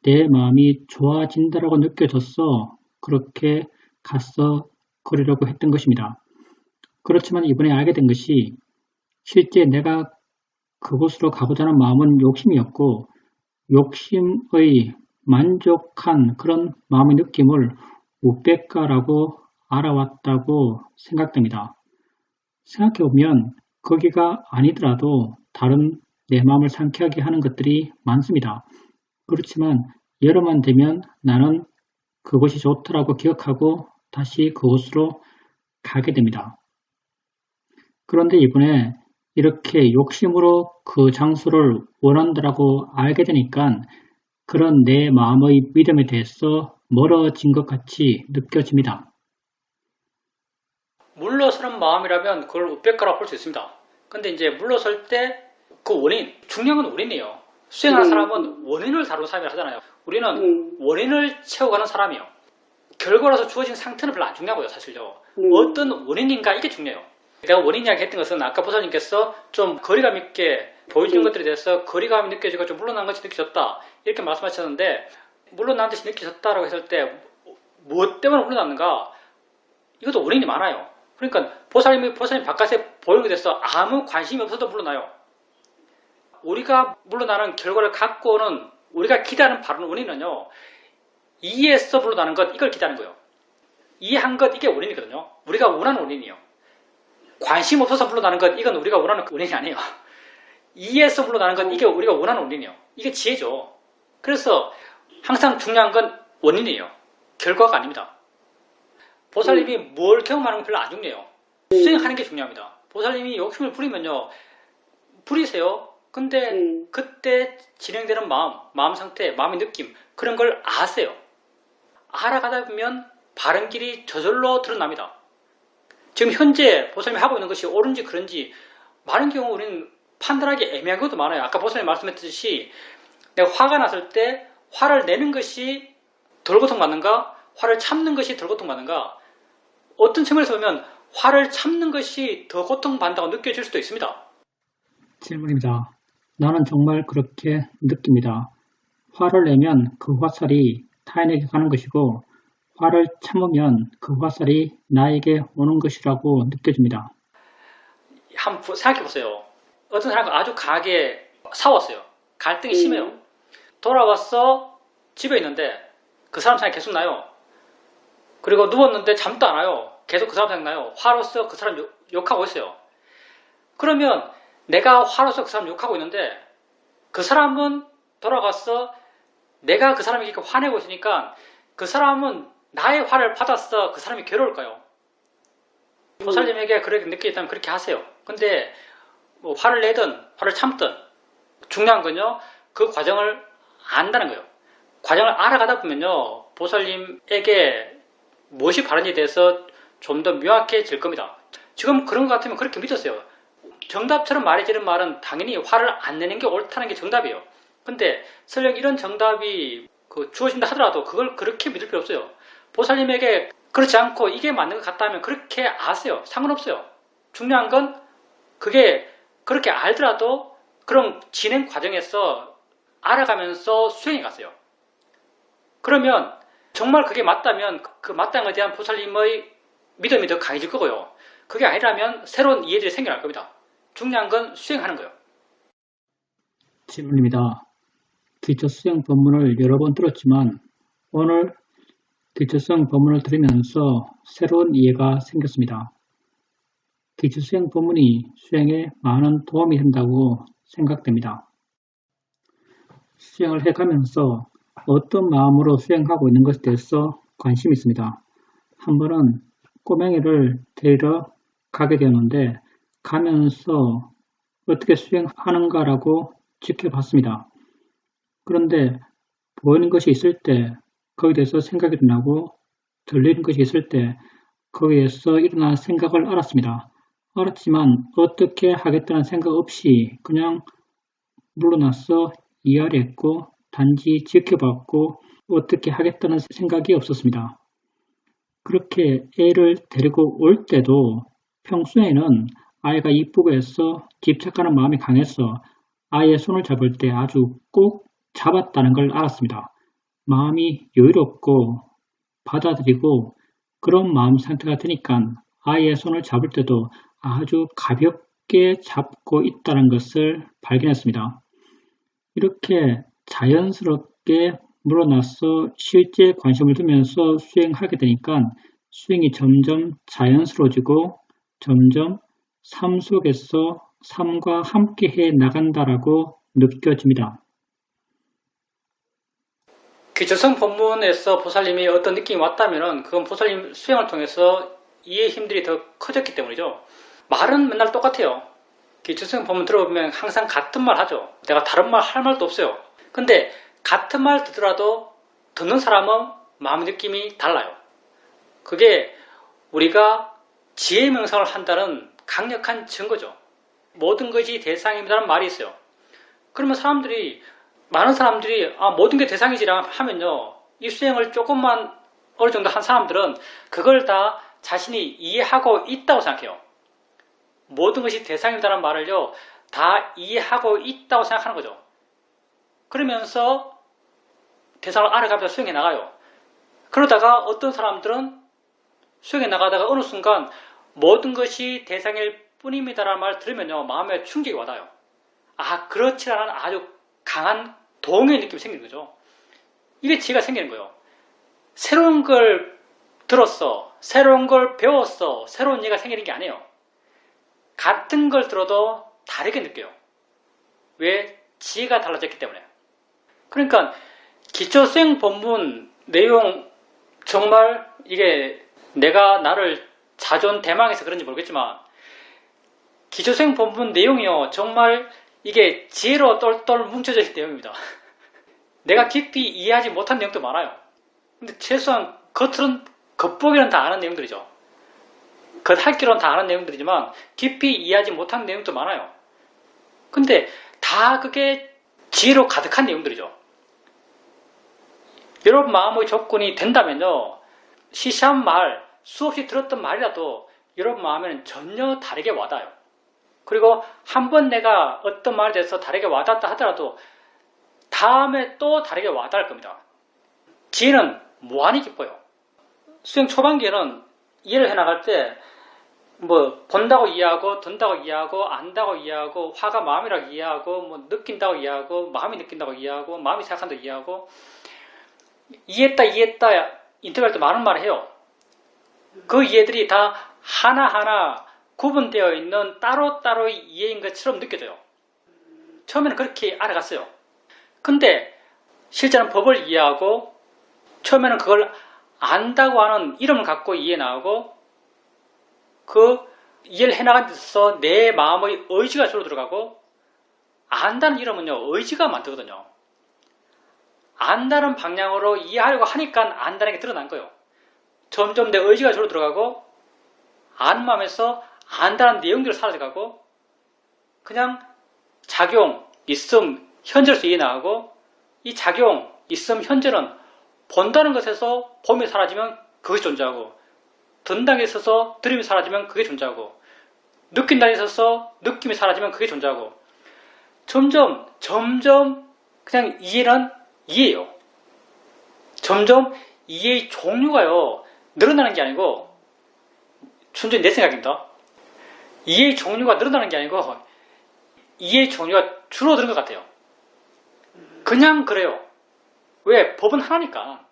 내 마음이 좋아진다라고 느껴져서 그렇게 가서 걸으려고 했던 것입니다. 그렇지만 이번에 알게 된 것이 실제 내가 그곳으로 가고자 하는 마음은 욕심이었고 욕심의 만족한 그런 마음의 느낌을 우백가라고 알아왔다고 생각됩니다. 생각해보면 거기가 아니더라도 다른 내 마음을 상쾌하게 하는 것들이 많습니다. 그렇지만 여름만 되면 나는 그곳이 좋더라고 기억하고 다시 그곳으로 가게 됩니다. 그런데 이번에 이렇게 욕심으로 그 장소를 원한다라고 알게 되니까 그런 내 마음의 믿음에 대해서 멀어진 것 같이 느껴집니다. 물러서는 마음이라면 그걸 우백가라고 볼 수 있습니다. 근데 이제 물러설 때 그 원인, 중요한 건 원인이에요. 수행하는 사람은 원인을 다루는 사람이라 하잖아요. 우리는 원인을 채워가는 사람이에요. 결과로서 주어진 상태는 별로 안 중요하고요, 사실요. 어떤 원인인가 이게 중요해요. 내가 원인 이야기 했던 것은 아까 보살님께서 좀 거리감 있게 보여주는 것들에 대해서 거리감이 느껴지고 좀 물러난 것이 느껴졌다 이렇게 말씀하셨는데, 물러난 듯이 느껴졌다라고 했을 때 무엇 때문에 물러났는가? 이것도 원인이 많아요. 그러니까 보살님 바깥에 보이는 것에 대해서 아무 관심이 없어도 물러나요. 우리가 물러나는 결과를 갖고 오는, 우리가 기대하는 바로 원인은요, 이해해서 물러나는 것, 이걸 기대하는 거예요. 이해한 것, 이게 원인이거든요. 우리가 원하는 원인이에요. 관심 없어서 물러나는 것, 이건 우리가 원하는 원인이 아니에요. 이해해서 물러나는 것, 이게 우리가 원하는 원인이에요. 이게 지혜죠. 그래서 항상 중요한 건 원인이에요. 결과가 아닙니다. 보살님이 뭘 경험하는 건 별로 안 중요해요. 수행하는 게 중요합니다. 보살님이 욕심을 부리면요, 부리세요. 근데 그때 진행되는 마음 상태, 마음의 느낌, 그런 걸 아세요. 알아가다 보면 바른 길이 저절로 드러납니다. 지금 현재 보살님이 하고 있는 것이 옳은지 그른지 많은 경우 우리는 판단하기 애매한 것도 많아요. 아까 보선님 말씀했듯이 내가 화가 났을 때 화를 내는 것이 덜 고통받는가? 화를 참는 것이 덜 고통받는가? 어떤 측면에서 보면 화를 참는 것이 더 고통받는다고 느껴질 수도 있습니다. 질문입니다. 나는 정말 그렇게 느낍니다. 화를 내면 그 화살이 타인에게 가는 것이고 화를 참으면 그 화살이 나에게 오는 것이라고 느껴집니다. 한번 생각해 보세요. 어떤 사람과 아주 강하게 싸웠어요. 갈등이 심해요. 돌아와서 집에 있는데 그 사람 생각이 계속 나요. 그리고 누웠는데 잠도 안 와요. 계속 그 사람 생각나요. 화로서 그 사람 욕하고 있어요. 그러면 내가 화로서 그 사람 욕하고 있는데 그 사람은 돌아가서 내가 그 사람에게 화내고 있으니까 그 사람은 나의 화를 받아서 그 사람이 괴로울까요? 보살님에게 그렇게 느끼겠다면 그렇게 하세요. 근데 뭐 화를 내든 화를 참든 중요한 건요, 그 과정을 안다는 거예요. 과정을 알아가다 보면요, 보살님에게 무엇이 바른지에 대해서 좀 더 명확해질 겁니다. 지금 그런 것 같으면 그렇게 믿었어요. 정답처럼 말해지는 말은 당연히 화를 안 내는 게 옳다는 게 정답이에요. 근데 설령 이런 정답이 주어진다 하더라도 그걸 그렇게 믿을 필요 없어요. 보살님에게 그렇지 않고 이게 맞는 것 같다 하면 그렇게 아세요. 상관없어요. 중요한 건 그게 그렇게 알더라도 그런 진행 과정에서 알아가면서 수행해 가세요. 그러면 정말 그게 맞다면 그 맞다는 것에 대한 보살님의 믿음이 더 강해질 거고요. 그게 아니라면 새로운 이해들이 생겨날 겁니다. 중요한 건 수행하는 거예요. 질문입니다. 기초수행 법문을 여러 번 들었지만 오늘 기초수행 법문을 들으면서 새로운 이해가 생겼습니다. 기초수행 법문이 수행에 많은 도움이 된다고 생각됩니다. 수행을 해가면서 어떤 마음으로 수행하고 있는 것에 대해서 관심이 있습니다. 한 번은 꼬맹이를 데리러 가게 되었는데 가면서 어떻게 수행하는가라고 지켜봤습니다. 그런데 보이는 것이 있을 때 거기에 대해서 생각이 나고 들리는 것이 있을 때 거기에서 일어난 생각을 알았습니다. 알았지만 어떻게 하겠다는 생각 없이 그냥 물러나서 이해하려 했고 단지 지켜봤고 어떻게 하겠다는 생각이 없었습니다. 그렇게 애를 데리고 올 때도 평소에는 아이가 이쁘고 해서 집착하는 마음이 강해서 아이의 손을 잡을 때 아주 꼭 잡았다는 걸 알았습니다. 마음이 여유롭고 받아들이고 그런 마음 상태가 되니까 아이의 손을 잡을 때도 아주 가볍게 잡고 있다는 것을 발견했습니다. 이렇게 자연스럽게 물러나서 실제 관심을 두면서 수행하게 되니까 수행이 점점 자연스러워지고 점점 삶 속에서 삶과 함께 해 나간다라고 느껴집니다. 기초성 법문에서 보살님이 어떤 느낌이 왔다면 그건 보살님 수행을 통해서 이해 힘들이 더 커졌기 때문이죠. 말은 맨날 똑같아요. 기초성 법문 들어보면 항상 같은 말 하죠. 내가 다른 말 할 말도 없어요. 근데 같은 말 듣더라도 듣는 사람은 마음 느낌이 달라요. 그게 우리가 지혜 명상을 한다는 강력한 증거죠. 모든 것이 대상입니다라는 말이 있어요. 그러면 많은 사람들이 모든 게 대상이지라 하면요, 이 수행을 조금만 어느 정도 한 사람들은 그걸 다 자신이 이해하고 있다고 생각해요. 모든 것이 대상이다라는 말을요, 다 이해하고 있다고 생각하는 거죠. 그러면서 대상을 알아가면서 수행해 나가요. 그러다가 어떤 사람들은 수행해 나가다가 어느 순간 모든 것이 대상일 뿐입니다라는 말을 들으면요, 마음에 충격이 와닿아요. 그렇지 않은 아주 강한 동요의 느낌이 생기는 거죠. 이게 지혜가 생기는 거예요. 새로운 걸 들었어, 새로운 걸 배웠어, 새로운 이해가 생기는 게 아니에요. 같은 걸 들어도 다르게 느껴요. 왜? 지혜가 달라졌기 때문에. 그러니까 기초수행 법문 내용 정말 이게 내가 나를 자존 대망해서 그런지 모르겠지만 기초수행 법문 내용이요, 정말 이게 지혜로 똘똘 뭉쳐져 있는 내용입니다. 내가 깊이 이해하지 못한 내용도 많아요. 근데 최소한 겉보기는 다 아는 내용들이죠. 겉핥기로는 다 아는 내용들이지만 깊이 이해하지 못한 내용도 많아요. 근데 다 그게 지혜로 가득한 내용들이죠. 여러분 마음의 조건이 된다면요, 시시한 말, 수없이 들었던 말이라도 여러분 마음에는 전혀 다르게 와닿아요. 그리고 한번 내가 어떤 말에 대해서 다르게 와닿았다 하더라도 다음에 또 다르게 와닿을 겁니다. 지혜는 무한히 깊어요. 수행 초반기에는 이해를 해나갈 때 뭐 본다고 이해하고, 듣는다고 이해하고, 안다고 이해하고, 화가 마음이라고 이해하고, 뭐 느낀다고 이해하고, 마음이 느낀다고 이해하고, 마음이 생각한다고 이해하고, 이해했다 인터뷰할 때 많은 말을 해요. 그 이해들이 다 하나하나 구분되어 있는 따로따로의 이해인 것처럼 느껴져요. 처음에는 그렇게 알아갔어요. 근데 실제는 법을 이해하고, 처음에는 그걸 안다고 하는 이름을 갖고 이해 나가고, 그 이해를 해나간 데 있어서 내 마음의 의지가 주로 들어가고, 안다는 이름은요, 의지가 만들거든요. 안다는 방향으로 이해하려고 하니까 안다는 게 드러난 거예요. 점점 내 의지가 주로 들어가고, 아는 마음에서 안다는 내용들을 사라져가고, 그냥 작용, 있음, 현재로서 이해 나가고, 이 작용, 있음, 현재는 본다는 것에서 봄이 사라지면 그것이 존재하고, 듣는다는 게 있어서 들음이 사라지면 그게 존재하고, 느낀다는 게 있어서 느낌이 사라지면 그게 존재하고, 점점 그냥 이해는 이해예요. 점점 이해의 종류가요, 늘어나는 게 아니고, 순전히 내 생각입니다. 이해의 종류가 늘어나는 게 아니고 이해의 종류가 줄어드는 것 같아요. 그냥 그래요. 왜? 법은 하나니까.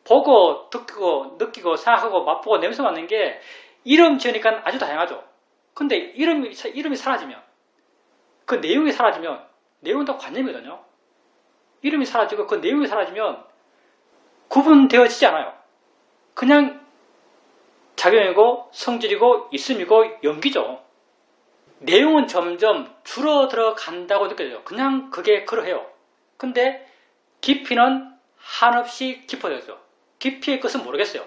보고, 듣고, 느끼고, 생각하고, 맛보고, 냄새 맡는 게 이름 지으니까 아주 다양하죠. 근데 이름이 사라지면, 그 내용이 사라지면, 내용은 다 관념이거든요. 이름이 사라지고 그 내용이 사라지면 구분되어지지 않아요. 그냥 작용이고, 성질이고, 있음이고, 연기죠. 내용은 점점 줄어들어 간다고 느껴져요. 그냥 그게 그러해요. 근데 깊이는 한없이 깊어졌어요. 깊이의 것은 모르겠어요.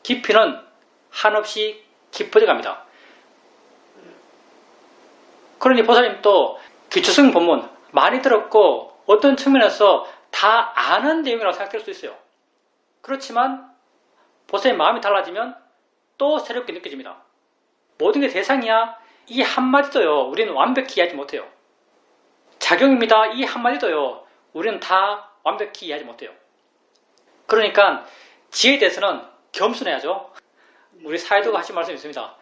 깊이는 한없이 깊어져 갑니다. 그러니 보살님도 기초성 본문 많이 들었고 어떤 측면에서 다 아는 내용이라고 생각될 수 있어요. 그렇지만 보살님 마음이 달라지면 또 새롭게 느껴집니다. 모든 게 대상이야. 이 한마디도요, 우리는 완벽히 이해하지 못해요. 작용입니다. 이 한마디도요, 우리는 다 완벽히 이해하지 못해요. 그러니까 지혜에 대해서는 겸손해야죠. 우리 사회도가 하신 말씀이 있습니다.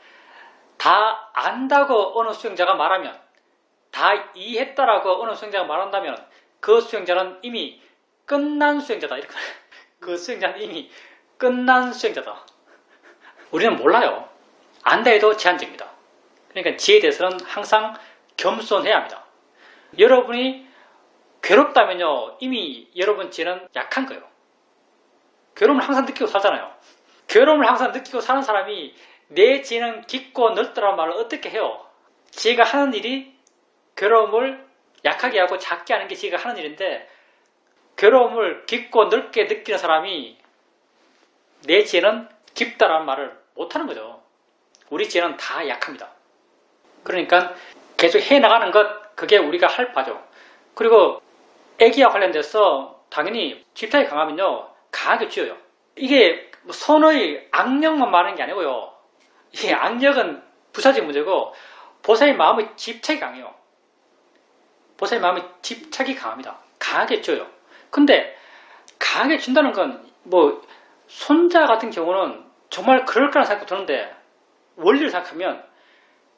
다 안다고 어느 수행자가 말하면, 다 이해했다라고 어느 수행자가 말한다면 그 수행자는 이미 끝난 수행자다. 이렇게 그 수행자는 이미 끝난 수행자다. 우리는 몰라요. 안다 해도 제한적입니다. 그러니까 지혜에 대해서는 항상 겸손해야 합니다. 여러분이 괴롭다면요, 이미 여러분 지혜는 약한 거예요. 괴로움을 항상 느끼고 살잖아요. 괴로움을 항상 느끼고 사는 사람이 내 지혜는 깊고 넓다라는 말을 어떻게 해요? 지혜가 하는 일이 괴로움을 약하게 하고 작게 하는 게 지혜가 하는 일인데, 괴로움을 깊고 넓게 느끼는 사람이 내 지혜는 깊다라는 말을 못하는 거죠. 우리 지혜는 다 약합니다. 그러니까 계속 해나가는 것, 그게 우리가 할 바죠. 그리고 애기와 관련돼서 당연히 집착이 강하면요, 강하게 쥐어요. 이게 선의 악력만 말하는 게 아니고요. 이 악력은 부차적 문제고, 보살의 마음의 집착이 강해요. 보살의 마음의 집착이 강합니다. 강하게 쥐어요. 근데 강하게 준다는 건 뭐 손자 같은 경우는 정말 그럴 거라는 생각도 드는데, 원리를 생각하면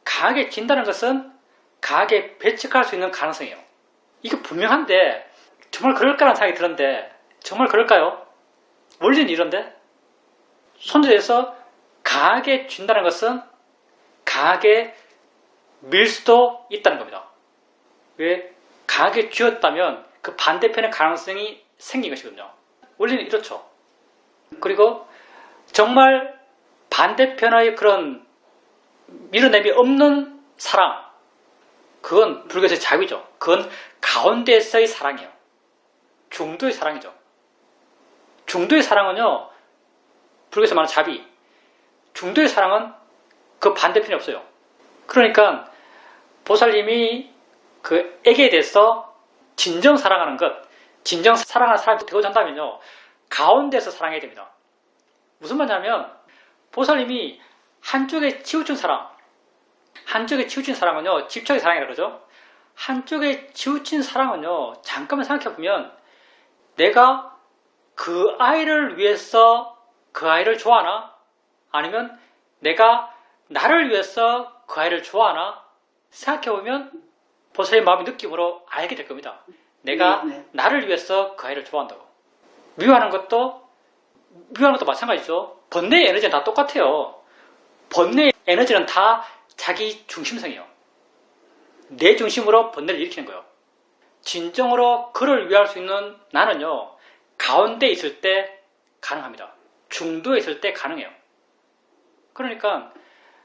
강하게 진다는 것은 강하게 배척할 수 있는 가능성이에요. 이거 분명한데 정말 그럴 거라는 생각이 드는데, 정말 그럴까요? 원리는 이런데, 손자에서 강하게 준다는 것은 강하게 밀 수도 있다는 겁니다. 왜? 강하게 쥐었다면 그 반대편의 가능성이 생긴 것이거든요. 원리는 이렇죠. 그리고 정말 반대편의 그런 밀어냄이 없는 사랑, 그건 불교에서의 자비죠. 그건 가운데서의 사랑이에요. 중도의 사랑이죠. 중도의 사랑은요, 불교에서 말하는 자비. 중도의 사랑은 그 반대편이 없어요. 그러니까 보살님이 그 애기에 대해서 진정 사랑하는 것, 진정 사랑하는 사람이 되고자 한다면요, 가운데서 사랑해야 됩니다. 무슨 말이냐면 보살님이 한쪽에 치우친 사랑, 한쪽에 치우친 사랑은요, 집착의 사랑이라 그러죠. 한쪽에 치우친 사랑은요, 잠깐만 생각해보면 내가 그 아이를 위해서 그 아이를 좋아하나? 아니면 내가 나를 위해서 그 아이를 좋아하나? 생각해보면 보살의 마음의 느낌으로 알게 될 겁니다. 내가 나를 위해서 그 아이를 좋아한다고. 미워하는 것도 마찬가지죠. 번뇌의 에너지는 다 똑같아요. 번뇌의 에너지는 다 자기 중심성이에요. 내 중심으로 번뇌를 일으키는 거예요. 진정으로 그를 위할 수 있는 나는요, 가운데 있을 때 가능합니다. 중도에 있을 때 가능해요. 그러니까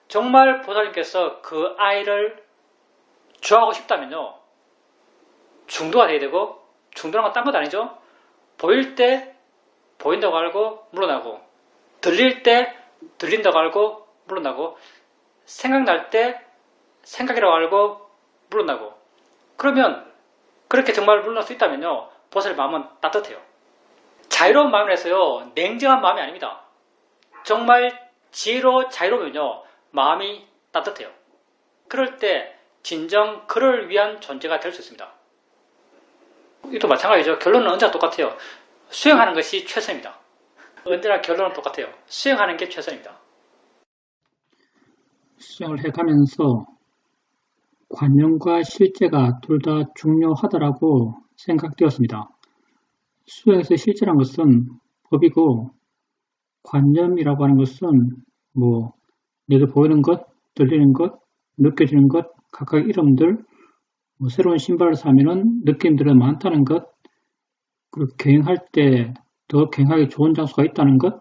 정말 보살님께서 그 아이를 좋아하고 싶다면요, 중도가 돼야 되고, 중도란 건 딴 것도 아니죠. 보일 때 보인다고 알고 물러나고, 들릴 때 들린다고 알고 물러나고, 생각날 때 생각이라고 알고 물러나고. 그러면 그렇게 정말 물러날 수 있다면요, 보살의 마음은 따뜻해요. 자유로운 마음이라서요, 냉정한 마음이 아닙니다. 정말 지혜로 자유로우면요, 마음이 따뜻해요. 그럴 때 진정 그를 위한 존재가 될 수 있습니다. 이것도 마찬가지죠. 결론은 언제나 똑같아요. 수행하는 것이 최선입니다. 언제나 결론은 똑같아요. 수행하는 게 최선입니다. 수행을 해가면서 관념과 실제가 둘 다 중요하다라고 생각되었습니다. 수행에서 실제란 것은 법이고, 관념이라고 하는 것은 내게 보이는 것, 들리는 것, 느껴지는 것, 각각 이름들, 새로운 신발을 사면은 느낌들이 많다는 것, 그리고 경영할 때 더 경영하기 좋은 장소가 있다는 것,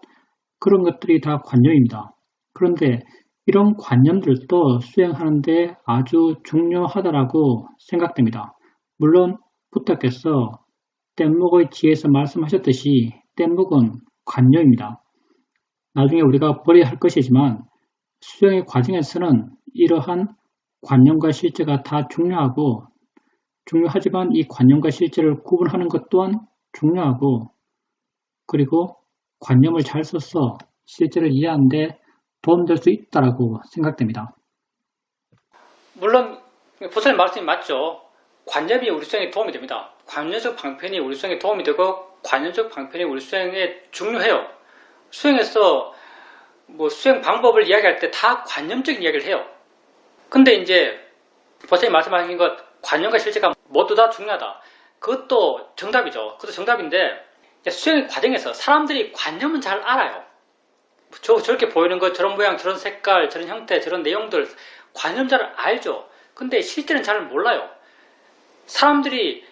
그런 것들이 다 관념입니다. 그런데 이런 관념들도 수행하는데 아주 중요하다라고 생각됩니다. 물론 부처께서 뗏목의 지혜에서 말씀하셨듯이 뗏목은 관념입니다. 나중에 우리가 버려야 할 것이지만 수행의 과정에서는 이러한 관념과 실제가 다 중요하지만 이 관념과 실제를 구분하는 것 또한 중요하고, 그리고 관념을 잘 써서 실제를 이해하는 데 도움될 수 있다고 생각됩니다. 물론 보살님 말씀이 맞죠. 관념이 우리 수행에 도움이 됩니다. 관념적 방편이 우리 수행에 도움이 되고, 관념적 방편이 우리 수행에 중요해요. 수행에서 수행 방법을 이야기할 때 다 관념적인 이야기를 해요. 근데 이제 보살님 말씀하신 것, 관념과 실제가 모두 다 중요하다. 그것도 정답이죠. 그것도 정답인데, 수행의 과정에서 사람들이 관념은 잘 알아요. 저렇게 보이는 것, 저런 모양, 저런 색깔, 저런 형태, 저런 내용들, 관념 잘 알죠. 근데 실제는 잘 몰라요. 사람들이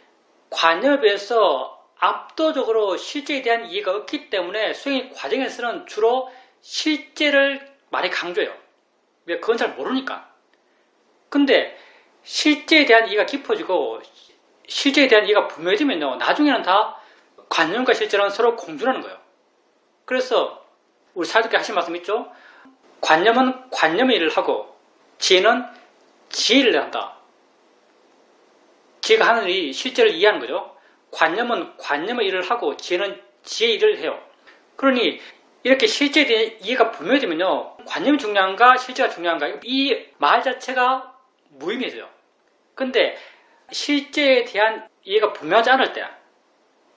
관념에 비해서 압도적으로 실제에 대한 이해가 없기 때문에 수행의 과정에서는 주로 실제를 많이 강조해요. 왜? 그건 잘 모르니까. 근데 실제에 대한 이해가 깊어지고 실제에 대한 이해가 분명해지면요, 나중에는 다 관념과 실제는 서로 공존하는 거예요. 그래서 우리 사도께 하신 말씀 있죠? 관념은 관념의 일을 하고 지혜는 지혜를 한다. 지혜가 하는 일이 실제를 이해하는 거죠. 관념은 관념의 일을 하고 지혜는 지혜의 일을 해요. 그러니 이렇게 실제에 대한 이해가 분명해지면요, 관념이 중요한가 실제가 중요한가, 이 말 자체가 무의미해져요. 근데 실제에 대한 이해가 분명하지 않을 때,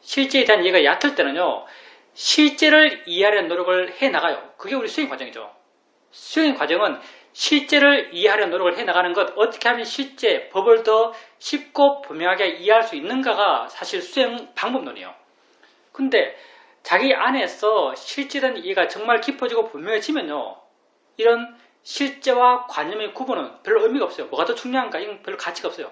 실제에 대한 이해가 얕을 때는요, 실제를 이해하려는 노력을 해나가요. 그게 우리 수행 과정이죠. 수행 과정은 실제를 이해하려는 노력을 해나가는 것, 어떻게 하면 실제, 법을 더 쉽고 분명하게 이해할 수 있는가가 사실 수행 방법론이에요. 근데 자기 안에서 실제에 대한 이해가 정말 깊어지고 분명해지면요, 이런 실제와 관념의 구분은 별로 의미가 없어요. 뭐가 더 중요한가? 이건 별로 가치가 없어요.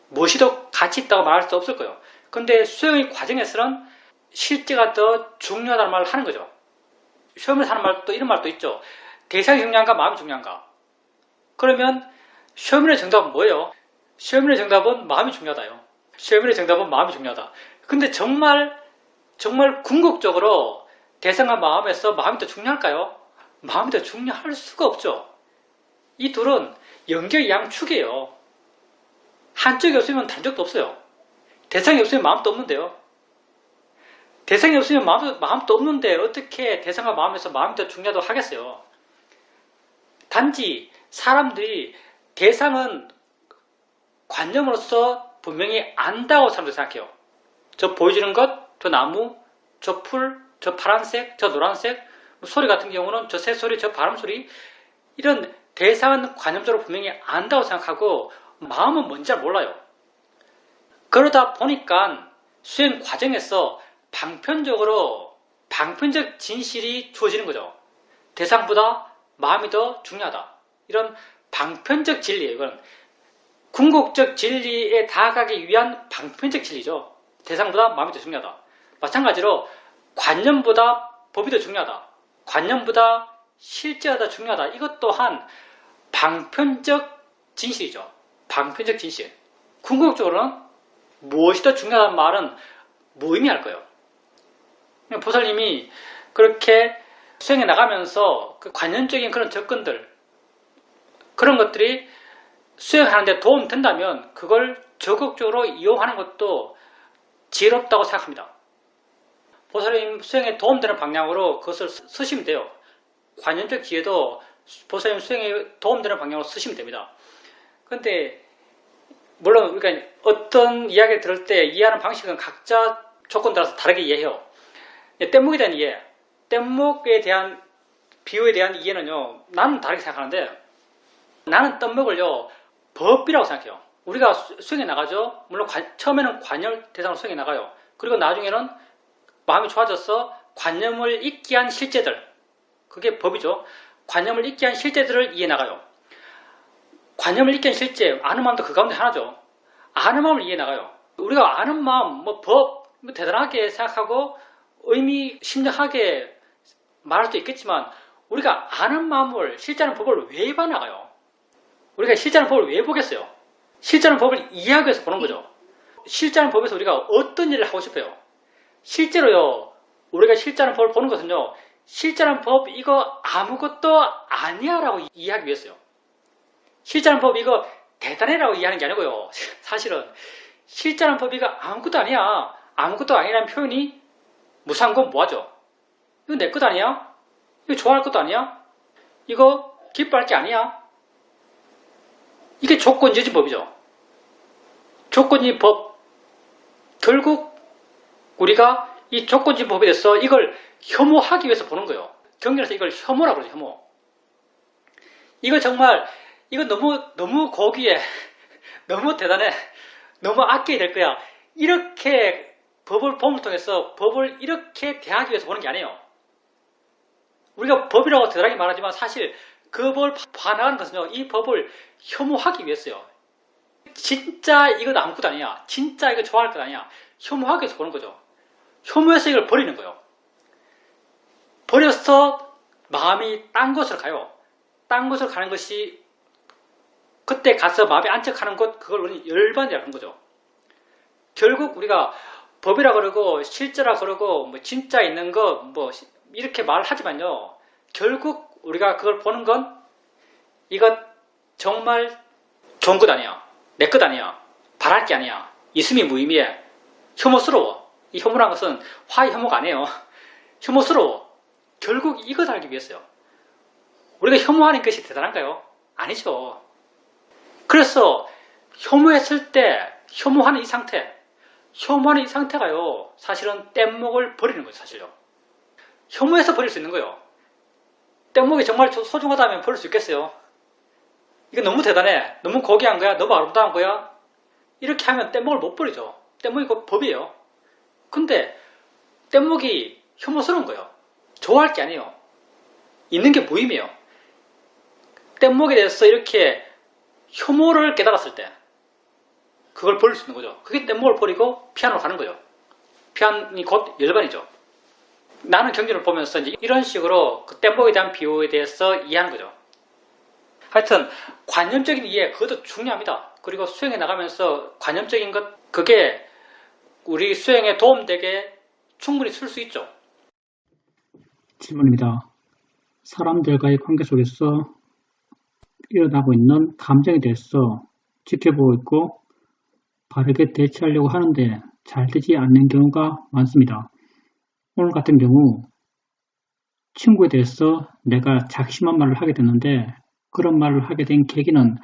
무엇이 더 가치 있다고 말할 수 없을 거예요. 근데 수행의 과정에서는 실제가 더 중요하다는 말을 하는 거죠. 시험에서 하는 말도 이런 말도 있죠. 대상이 중요한가 마음이 중요한가. 그러면 시험의 정답은 뭐예요? 시험의 정답은 마음이 중요하다요. 시험의 정답은 마음이 중요하다. 근데 정말 궁극적으로 대상과 마음에서 마음이 더 중요할까요? 마음이 더 중요할 수가 없죠. 이 둘은 연결양축이에요. 한쪽이 없으면 단적도 없어요. 대상이 없으면 마음도 없는데요. 대상이 없으면 마음도 없는데 어떻게 대상과 마음에서 마음이 더 중요하다고 하겠어요. 단지 사람들이 대상은 관념으로서 분명히 안다고 사람들이 생각해요. 저 보여주는 것, 저 나무, 저 풀, 저 파란색, 저 노란색, 소리 같은 경우는 저 새소리, 저 바람소리, 이런 대상은 관념적으로 분명히 안다고 생각하고 마음은 뭔지 잘 몰라요. 그러다 보니까 수행 과정에서 방편적 진실이 주어지는 거죠. 대상보다 마음이 더 중요하다. 이런 방편적 진리예요. 이건 궁극적 진리에 다가가기 위한 방편적 진리죠. 대상보다 마음이 더 중요하다. 마찬가지로 관념보다 법이 더 중요하다. 관념보다 실제가 더 중요하다. 이것 또한 방편적 진실이죠. 방편적 진실. 궁극적으로는 무엇이 더 중요하다는 말은 무의미할 거예요. 보살님이 그렇게 수행해 나가면서 그 관념적인 그런 접근들, 그런 것들이 수행하는데 도움 된다면 그걸 적극적으로 이용하는 것도 지혜롭다고 생각합니다. 보살님 수행에 도움되는 방향으로 그것을 쓰시면 돼요. 관념적 지혜도 보살님 수행에 도움되는 방향으로 쓰시면 됩니다. 그런데 물론 우리가 어떤 이야기를 들을 때 이해하는 방식은 각자 조건 따라서 다르게 이해해요. 뗏목에 대한 이해, 뗏목에 대한 비유에 대한 이해는요, 나는 다르게 생각하는데, 나는 뗏목을요 법이라고 생각해요. 우리가 수행해 나가죠. 물론 처음에는 관념 대상으로 수행해 나가요. 그리고 나중에는 마음이 좋아져서 관념을 잊게 한 실제들, 그게 법이죠. 관념을 잊게 한 실제들을 이해해 나가요. 관념을 잊게 한 실제, 아는 마음도 그 가운데 하나죠. 아는 마음을 이해해 나가요. 우리가 아는 마음, 법, 대단하게 생각하고 의미심장하게 말할 수도 있겠지만, 우리가 아는 마음을, 실제하는 법을 왜 봐나가요? 우리가 실제하는 법을 왜 보겠어요? 실제하는 법을 이해하기 위해서 보는 거죠. 실제하는 법에서 우리가 어떤 일을 하고 싶어요? 실제로요, 우리가 실제하는 법을 보는 것은요, 실제하는 법 이거 아무것도 아니야 라고 이해하기 위해서요. 실제하는 법 이거 대단해 라고 이해하는 게 아니고요. 사실은 실제하는 법 이거 아무것도 아니야. 아무것도 아니라는 표현이 무사한 건 뭐하죠? 이거 내 것 아니야? 이거 좋아할 것도 아니야? 이거 기뻐할 게 아니야? 이게 조건제지 법이죠. 조건지 법. 결국 우리가 이 조건지 법에 대해서 이걸 혐오하기 위해서 보는 거예요. 경전에서 이걸 혐오라고 그러죠. 혐오. 이거 정말 이거 너무 고귀해. 너무 대단해. 너무 아껴야 될 거야. 이렇게 법을 통해서 법을 이렇게 대하기 위해서 보는 게 아니에요. 우리가 법이라고 대단하게 말하지만 사실 그 법을 봐나가는 것은요, 이 법을 혐오하기 위해서요. 진짜 이건 아무것도 아니야. 진짜 이거 좋아할 것 아니야. 혐오하기 위해서 보는 거죠. 혐오해서 이걸 버리는 거예요. 버려서 마음이 딴 곳으로 가요. 딴 곳으로 가는 것이 그때 가서 마음이 안착하는 것, 그걸 우리는 열반이라고 하는 거죠. 결국 우리가 법이라 그러고 실제라 그러고 진짜 있는 거 이렇게 말하지만요. 결국 우리가 그걸 보는 건 이것 정말 좋은 것 아니야. 내 것 아니야. 바랄 게 아니야. 있음이 무의미해. 혐오스러워. 이 혐오란 것은 화의 혐오가 아니에요. 혐오스러워. 결국 이것 알기 위해서요. 우리가 혐오하는 것이 대단한가요? 아니죠. 그래서 혐오했을 때 혐오하는 이 상태가요. 사실은 뗏목을 버리는 거죠. 사실요. 혐오해서 버릴 수 있는 거예요. 뗏목이 정말 소중하다면 버릴 수 있겠어요? 이거 너무 대단해. 너무 고귀한 거야. 너무 아름다운 거야. 이렇게 하면 뗏목을 못 버리죠. 뗏목이 그 법이에요. 근데 뗏목이 혐오스러운 거예요. 좋아할 게 아니에요. 있는 게 무의미해요. 뗏목에 대해서 이렇게 혐오를 깨달았을 때 그걸 버릴 수 있는 거죠. 그게 뗏목을 버리고 피안으로 가는 거죠. 피안이 곧 열반이죠. 나는 경전을 보면서 이제 이런 식으로 그 뗏목에 대한 비유에 대해서 이해하는 거죠. 하여튼 관념적인 이해, 그것도 중요합니다. 그리고 수행해 나가면서 관념적인 것, 그게 우리 수행에 도움되게 충분히 쓸 수 있죠. 질문입니다. 사람들과의 관계 속에서 일어나고 있는 감정에 대해서 지켜보고 있고 바르게 대처하려고 하는데 잘 되지 않는 경우가 많습니다. 오늘 같은 경우 친구에 대해서 내가 작심한 말을 하게 됐는데 그런 말을 하게 된 계기는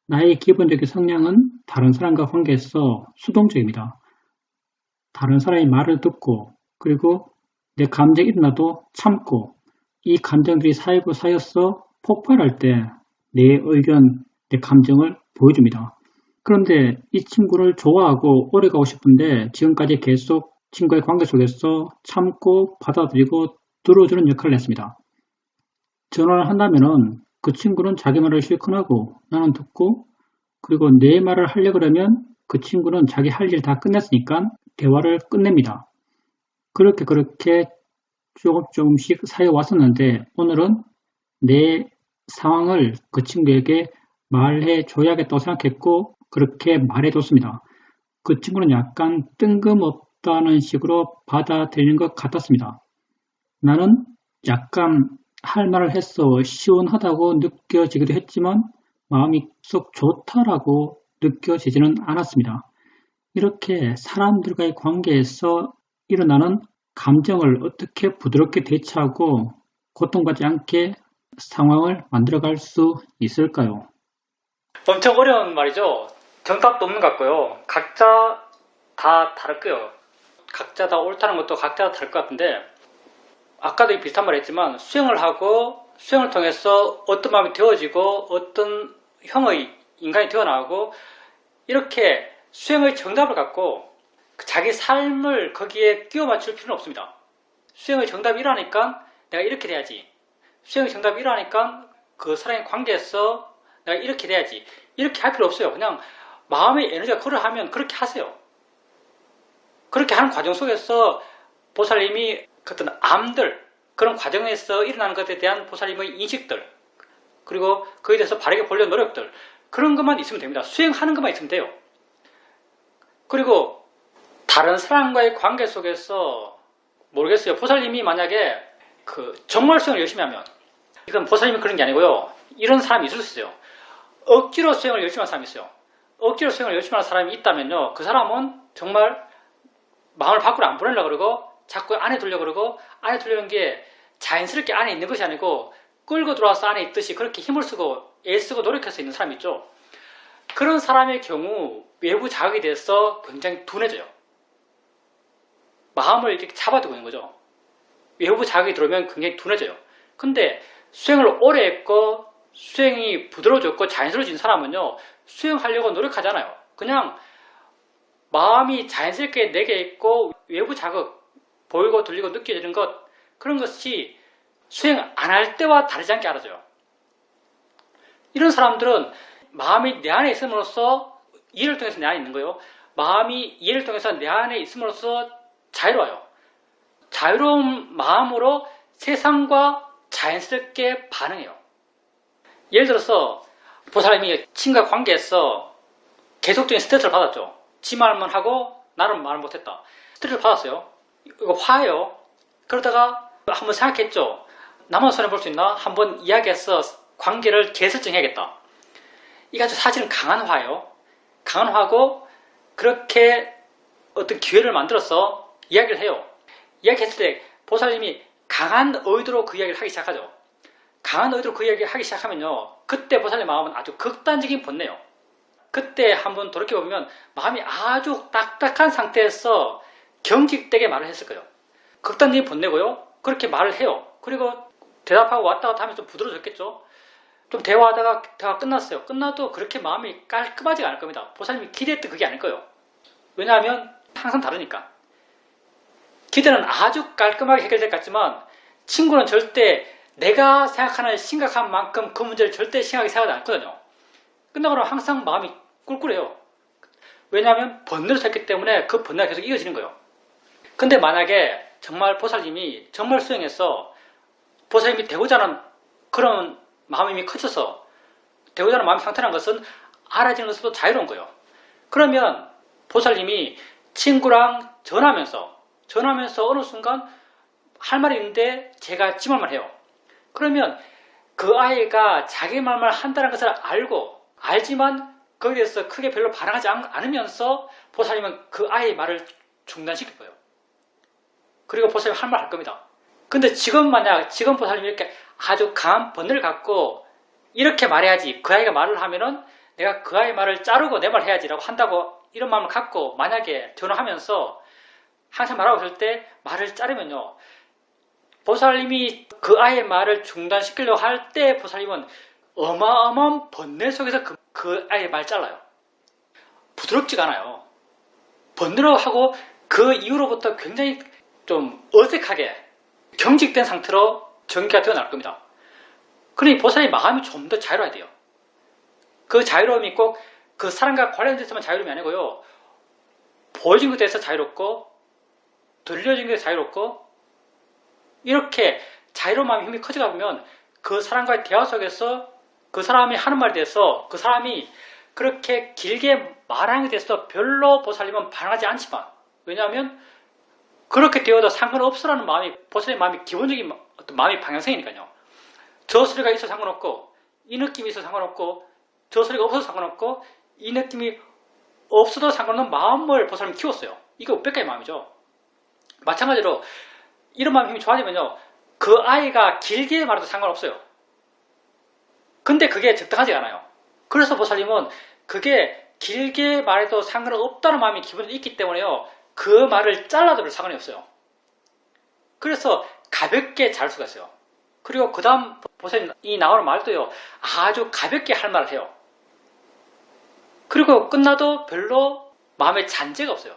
나의 기본적인 성향은 다른 사람과 관계에서 수동적입니다. 다른 사람의 말을 듣고 그리고 내 감정이 일어나도 참고 이 감정들이 쌓이고 쌓여서 폭발할 때 내 의견, 내 감정을 보여줍니다. 그런데 이 친구를 좋아하고 오래 가고 싶은데 지금까지 계속 친구의 관계 속에서 참고 받아들이고 들어주는 역할을 했습니다. 전화를 한다면은 그 친구는 자기 말을 실컷 하고 나는 듣고 그리고 내 말을 하려고 그러면 그 친구는 자기 할 일 다 끝냈으니까 대화를 끝냅니다. 그렇게 조금씩 쌓여왔었는데 오늘은 내 상황을 그 친구에게 말해줘야겠다고 생각했고 그렇게 말해줬습니다. 그 친구는 약간 뜬금없다는 식으로 받아들이는 것 같았습니다. 나는 약간 할 말을 해서 시원하다고 느껴지기도 했지만 마음이 썩 좋다라고 느껴지지는 않았습니다. 이렇게 사람들과의 관계에서 일어나는 감정을 어떻게 부드럽게 대처하고 고통받지 않게 상황을 만들어갈 수 있을까요? 엄청 어려운 말이죠. 정답도 없는 것 같고요. 각자 다 다를 거예요. 각자 다 옳다는 것도 각자 다 다를 것 같은데 아까도 비슷한 말 했지만 수행을 하고 수행을 통해서 어떤 마음이 되어지고 어떤 형의 인간이 되어나가고 이렇게 수행의 정답을 갖고 자기 삶을 거기에 끼워 맞출 필요는 없습니다. 수행의 정답이 이러니까 내가 이렇게 돼야지. 수행의 정답이 이러니까 그 사람의 관계에서 내가 이렇게 돼야지. 이렇게 할 필요 없어요. 그냥 마음의 에너지가 그러하면 그렇게 하세요. 그렇게 하는 과정 속에서 보살님이 어떤 암들, 그런 과정에서 일어나는 것에 대한 보살님의 인식들, 그리고 그에 대해서 바르게 보려는 노력들, 그런 것만 있으면 됩니다. 수행하는 것만 있으면 돼요. 그리고 다른 사람과의 관계 속에서 모르겠어요. 보살님이 만약에 정말 수행을 열심히 하면 이건 보살님이 그런 게 아니고요. 이런 사람이 있을 수 있어요. 억지로 수행을 열심히 하는 사람이 있어요. 억지로 수행을 열심히 하는 사람이 있다면요. 그 사람은 정말 마음을 밖으로 안 보내려고 그러고 자꾸 안에 두려고 그러고 안에 두려는 게 자연스럽게 안에 있는 것이 아니고 끌고 들어와서 안에 있듯이 그렇게 힘을 쓰고 애쓰고 노력해서 있는 사람이 있죠. 그런 사람의 경우 외부 자극이 돼서 굉장히 둔해져요. 마음을 이렇게 잡아두고 있는 거죠. 외부 자극이 들어오면 굉장히 둔해져요. 근데 수행을 오래 했고 수행이 부드러워졌고 자연스러워진 사람은요. 수행하려고 노력하잖아요. 그냥 마음이 자연스럽게 내게 있고 외부 자극 보이고 들리고 느껴지는 것 그런 것이 수행 안 할 때와 다르지 않게 알아져요. 이런 사람들은 마음이 내 안에 있음으로써 이해를 통해서 내 안에 있는 거예요. 마음이 이해를 통해서 내 안에 있음으로써 자유로워요. 자유로운 마음으로 세상과 자연스럽게 반응해요. 예를 들어서 보살님이 친구와 관계에서 계속적인 스트레스를 받았죠. 지 말만 하고 나는 말을 못했다. 스트레스를 받았어요. 이거 화예요. 그러다가 한번 생각했죠. 나만 손해볼 수 있나? 한번 이야기해서 관계를 재설정해야겠다. 이게 아주 사실은 강한 화예요. 강한 화고 그렇게 어떤 기회를 만들어서 이야기를 해요. 이야기했을 때 보살님이 강한 의도로 그 이야기를 하기 시작하죠. 강한 의도로 그 이야기를 하기 시작하면요. 그때 보살님 마음은 아주 극단적인 번뇌요. 그때 한번 돌이켜보면 마음이 아주 딱딱한 상태에서 경직되게 말을 했을 거예요. 극단적인 번뇌고요. 그렇게 말을 해요. 그리고 대답하고 왔다 갔다 하면서 부드러워졌겠죠. 좀 대화하다가 대화가 끝났어요. 끝나도 그렇게 마음이 깔끔하지가 않을 겁니다. 보살님이 기대했던 그게 아닐 거예요. 왜냐하면 항상 다르니까. 기대는 아주 깔끔하게 해결될 것 같지만 친구는 절대 내가 생각하는 심각한 만큼 그 문제를 절대 심각하게 생각하지 않거든요. 끝나고 나면 항상 마음이 꿀꿀해요. 왜냐하면 번뇌를 쳤기 때문에 그 번뇌가 계속 이어지는 거예요. 근데 만약에 정말 보살님이 정말 수행해서 보살님이 되고자 하는 그런 마음이 커져서 되고자 하는 마음이 상태라는 것은 알아지는 것으로 자유로운 거예요. 그러면 보살님이 친구랑 전화하면서 어느 순간 할 말이 있는데 제가 지 말만 해요. 그러면 그 아이가 자기 말만 한다는 것을 알지만 거기에 대해서 크게 별로 반응하지 않으면서 보살님은 그 아이의 말을 중단시킬 거예요. 그리고 보살님 할 말 할 겁니다. 근데 지금 보살님이 이렇게 아주 강한 번뇌를 갖고 이렇게 말해야지, 그 아이가 말을 하면은 내가 그 아이 말을 자르고 내 말 해야지라고 한다고 이런 마음을 갖고 만약에 전화하면서 항상 말하고 있을 때 말을 자르면요, 보살님이 그 아이의 말을 중단시키려고 할 때 보살님은 어마어마한 번뇌 속에서 그 아이의 말 잘라요. 부드럽지가 않아요. 번뇌로 하고 그 이후로부터 굉장히 좀 어색하게 경직된 상태로 전기가 되어날 겁니다. 그러니 보살님 마음이 좀 더 자유로워야 돼요. 그 자유로움이 꼭 그 사람과 관련돼서만 자유로움이 아니고요, 보여진 것에 대해서 자유롭고 들려진 것에 자유롭고, 이렇게 자유로운 마음의 힘이 커져가 보면 그 사람과의 대화 속에서 그 사람이 하는 말에 대해서 그 사람이 그렇게 길게 말하는 것에 대해서 별로 보살님은 반응하지 않지만, 왜냐하면 그렇게 되어도 상관없으라는 마음이 보살님 마음이 기본적인 어떤 마음의 방향성이니까요. 저 소리가 있어도 상관없고 이 느낌이 있어도 상관없고 저 소리가 없어도 상관없고 이 느낌이 없어도 상관없는 마음을 보살님 키웠어요. 이게 500가지 마음이죠. 마찬가지로 이런 마음의 힘이 좋아지면요, 그 아이가 길게 말해도 상관없어요. 근데 그게 적당하지 않아요. 그래서 보살님은 그게 길게 말해도 상관없다는 마음이 기본적으로 있기 때문에요, 그 말을 잘라도 별 상관이 없어요. 그래서 가볍게 잘 수가 있어요. 그리고 그 다음 보살님이 나오는 말도요, 아주 가볍게 할 말을 해요. 그리고 끝나도 별로 마음에 잔재가 없어요.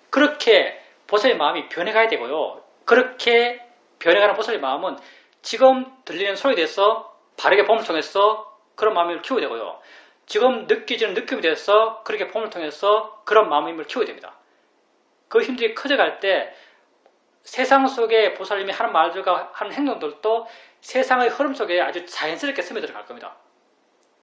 그렇게 보살님 마음이 변해가야 되고요, 그렇게 변해가는 보살님 마음은 지금 들리는 소리에 대해서 바르게 봄을 통해서 그런 마음을 키우게 되고요, 지금 느껴지는 느낌에 대해서 그렇게 봄을 통해서 그런 마음의 힘을 키우게 됩니다. 그 힘들이 커져갈 때 세상 속에 보살님이 하는 말들과 하는 행동들도 세상의 흐름 속에 아주 자연스럽게 스며들어갈 겁니다.